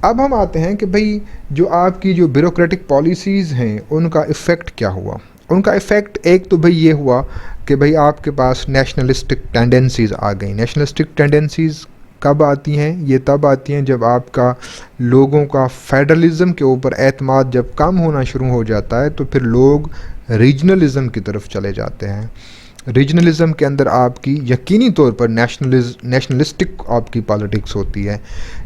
अब हम आते हैं कि भाई जो आपकी जो ब्यूरोक्रेटिक पॉलिसीज़ हैं उनका इफ़ेक्ट क्या हुआ। उनका इफ़ेक्ट एक तो भाई ये हुआ कि भाई आपके पास नेशनलिस्टिक टेंडेंसीज़ आ गई। नेशनलिस्टिक टेंडेंसीज़ कब आती हैं? ये तब आती हैं जब आपका लोगों का फेडरलिज़म के ऊपर एतमाद जब कम होना शुरू हो जाता है तो फिर लोग रीजनलिज़म की तरफ चले जाते हैं। रीजनलिज़म के अंदर आपकी यकीनी तौर पर नेशनलिस्टिक आपकी पॉलिटिक्स होती है।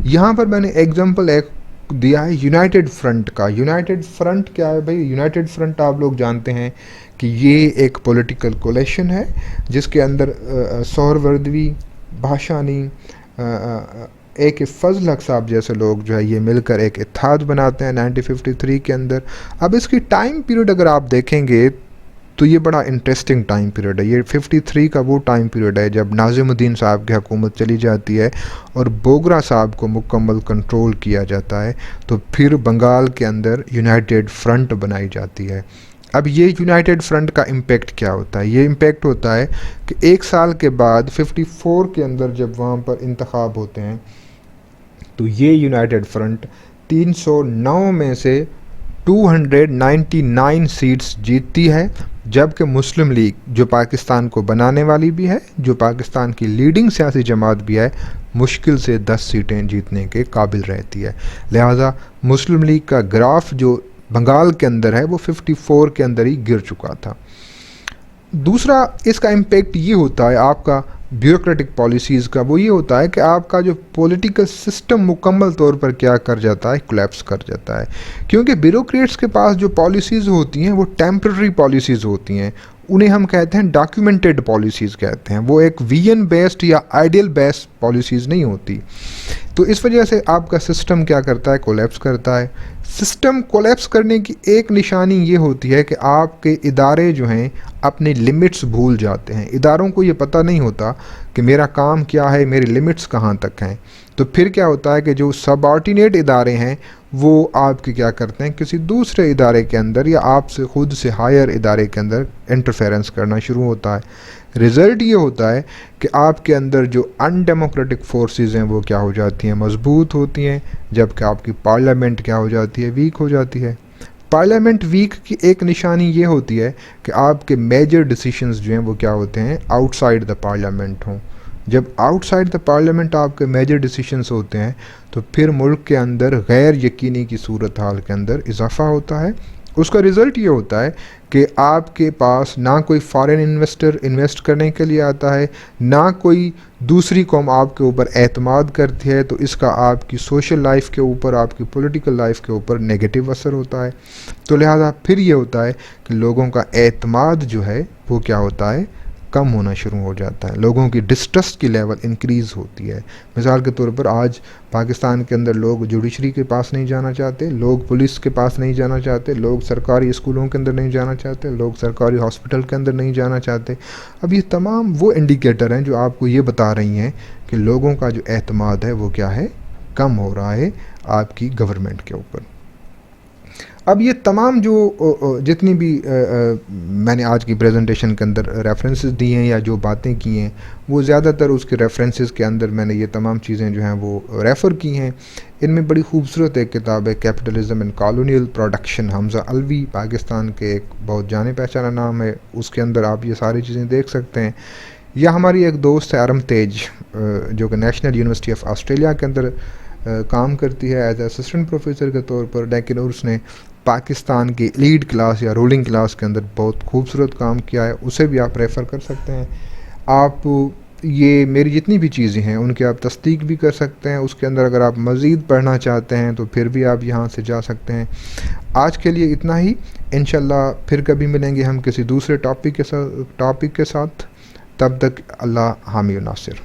यहाँ पर मैंने एग्जांपल एक दिया है यूनाइटेड फ्रंट का। यूनाइटेड फ्रंट क्या है भाई? यूनाइटेड फ्रंट आप लोग जानते हैं कि ये एक पॉलिटिकल कोलेशन है जिसके अंदर सोहरवर्दी, भाषानी, एक फजल हक साहब जैसे लोग जो है ये मिलकर एक इत्तेहाद बनाते हैं 1953 के अंदर। अब इसकी टाइम पीरियड अगर आप देखेंगे तो ये बड़ा इंटरेस्टिंग टाइम पीरियड है। ये 53 का वो टाइम पीरियड है जब नाज़िमुद्दीन साहब की हुकूमत चली जाती है और बोगरा साहब को मुकम्मल कंट्रोल किया जाता है। तो फिर बंगाल के अंदर यूनाइटेड फ्रंट बनाई जाती है। अब ये यूनाइटेड फ्रंट का इम्पेक्ट क्या होता है? ये इम्पेक्ट होता है कि एक साल के बाद 54 के अंदर जब वहाँ पर इंतखाब होते हैं तो ये यूनाइटेड फ्रंट 309 में से 299 सीट्स जीतती है, जबकि मुस्लिम लीग जो पाकिस्तान को बनाने वाली भी है, जो पाकिस्तान की लीडिंग सियासी जमात भी है, मुश्किल से 10 सीटें जीतने के काबिल रहती है। लिहाजा मुस्लिम लीग का ग्राफ जो बंगाल के अंदर है वो 54 के अंदर ही गिर चुका था। दूसरा इसका इम्पेक्ट ये होता है आपका ब्यूरोक्रेटिक पॉलिसीज़ का, वो ये होता है कि आपका जो पॉलिटिकल सिस्टम मुकम्मल तौर पर क्या कर जाता है, कोलैप्स कर जाता है। क्योंकि ब्यूरोक्रेट्स के पास जो पॉलिसीज़ होती हैं वो टेम्पररी पॉलिसीज़ होती हैं, उन्हें हम कहते हैं डॉक्यूमेंटेड पॉलिसीज़ कहते हैं। वो एक विजन बेस्ड या आइडियल बेस्ड पॉलिसीज़ नहीं होती। तो इस वजह से आपका सिस्टम क्या करता है, कोलैप्स करता है। सिस्टम कोलैप्स करने की एक निशानी ये होती है कि आपके इदारे जो हैं अपने लिमिट्स भूल जाते हैं। इदारों को ये पता नहीं होता कि मेरा काम क्या है, मेरी लिमिट्स कहाँ तक हैं। तो फिर क्या होता है कि जो सबऑर्डिनेट इदारे हैं वो आपके क्या करते हैं, किसी दूसरे इदारे के अंदर या आपसे खुद से हायर इदारे के अंदर इंटरफेरेंस करना शुरू होता है। रिज़ल्ट ये होता है कि आपके अंदर जो अनडेमोक्रेटिक फोर्सेस हैं वो क्या हो जाती हैं, मजबूत होती हैं, जबकि आपकी पार्लियामेंट क्या हो जाती है, वीक हो जाती है। पार्लियामेंट वीक की एक निशानी ये होती है कि आपके मेजर डिसीशंस जो हैं वो क्या होते हैं, आउटसाइड द पार्लियामेंट हों। जब आउटसाइड द पार्लियामेंट आपके मेजर डिसीशंस होते हैं तो फिर मुल्क के अंदर गैर यकीनी की सूरत हाल के अंदर इजाफ़ा होता है। उसका रिज़ल्ट ये होता है कि आपके पास ना कोई फॉरेन इन्वेस्टर इन्वेस्ट करने के लिए आता है, ना कोई दूसरी कौम आपके ऊपर एतमाद करती है, तो इसका आपकी सोशल लाइफ के ऊपर, आपकी पॉलिटिकल लाइफ के ऊपर नेगेटिव असर होता है। तो लिहाजा फिर ये होता है कि लोगों का एतमाद जो है वो क्या होता है, कम होना शुरू हो जाता है, लोगों की डिस्ट्रस्ट की लेवल इंक्रीज़ होती है। मिसाल के तौर पर आज पाकिस्तान के अंदर लोग जुडिशरी के पास नहीं जाना चाहते, लोग पुलिस के पास नहीं जाना चाहते, लोग सरकारी स्कूलों के अंदर नहीं जाना चाहते, लोग सरकारी हॉस्पिटल के अंदर नहीं जाना चाहते। अब ये तमाम वो इंडिकेटर हैं जो आपको ये बता रही हैं कि लोगों का जो एतमाद है वो क्या है, कम हो रहा है आपकी गवर्नमेंट के ऊपर। अब ये तमाम जो जितनी भी मैंने आज की प्रेजेंटेशन के अंदर रेफरेंसेस दी हैं या जो बातें की हैं, वो ज़्यादातर उसके रेफरेंसेस के अंदर मैंने ये तमाम चीज़ें जो हैं वो रेफ़र की हैं। इनमें बड़ी खूबसूरत एक किताब है, capitalism and colonial production, Hamza Alvi, Pakistan के एक बहुत जाने पहचाना नाम है। उसके अंदर आप ये सारी चीज़ें देख सकते हैं। या हमारी एक दोस्त है अरम तेज, जो कि नेशनल यूनिवर्सिटी ऑफ ऑस्ट्रेलिया के अंदर काम करती है एज असिस्टेंट प्रोफेसर के तौर पर, लेकिन उसने पाकिस्तान की लीड क्लास या रूलिंग क्लास के अंदर बहुत खूबसूरत काम किया है। उसे भी आप रेफ़र कर सकते हैं। आप ये मेरी जितनी भी चीज़ें हैं उनकी आप तस्दीक भी कर सकते हैं। उसके अंदर अगर आप मज़ीद पढ़ना चाहते हैं तो फिर भी आप यहाँ से जा सकते हैं। आज के लिए इतना ही, इंशाल्लाह फिर कभी मिलेंगे हम किसी दूसरे टॉपिक के साथ। तब तक अल्लाह हामी व नासिर।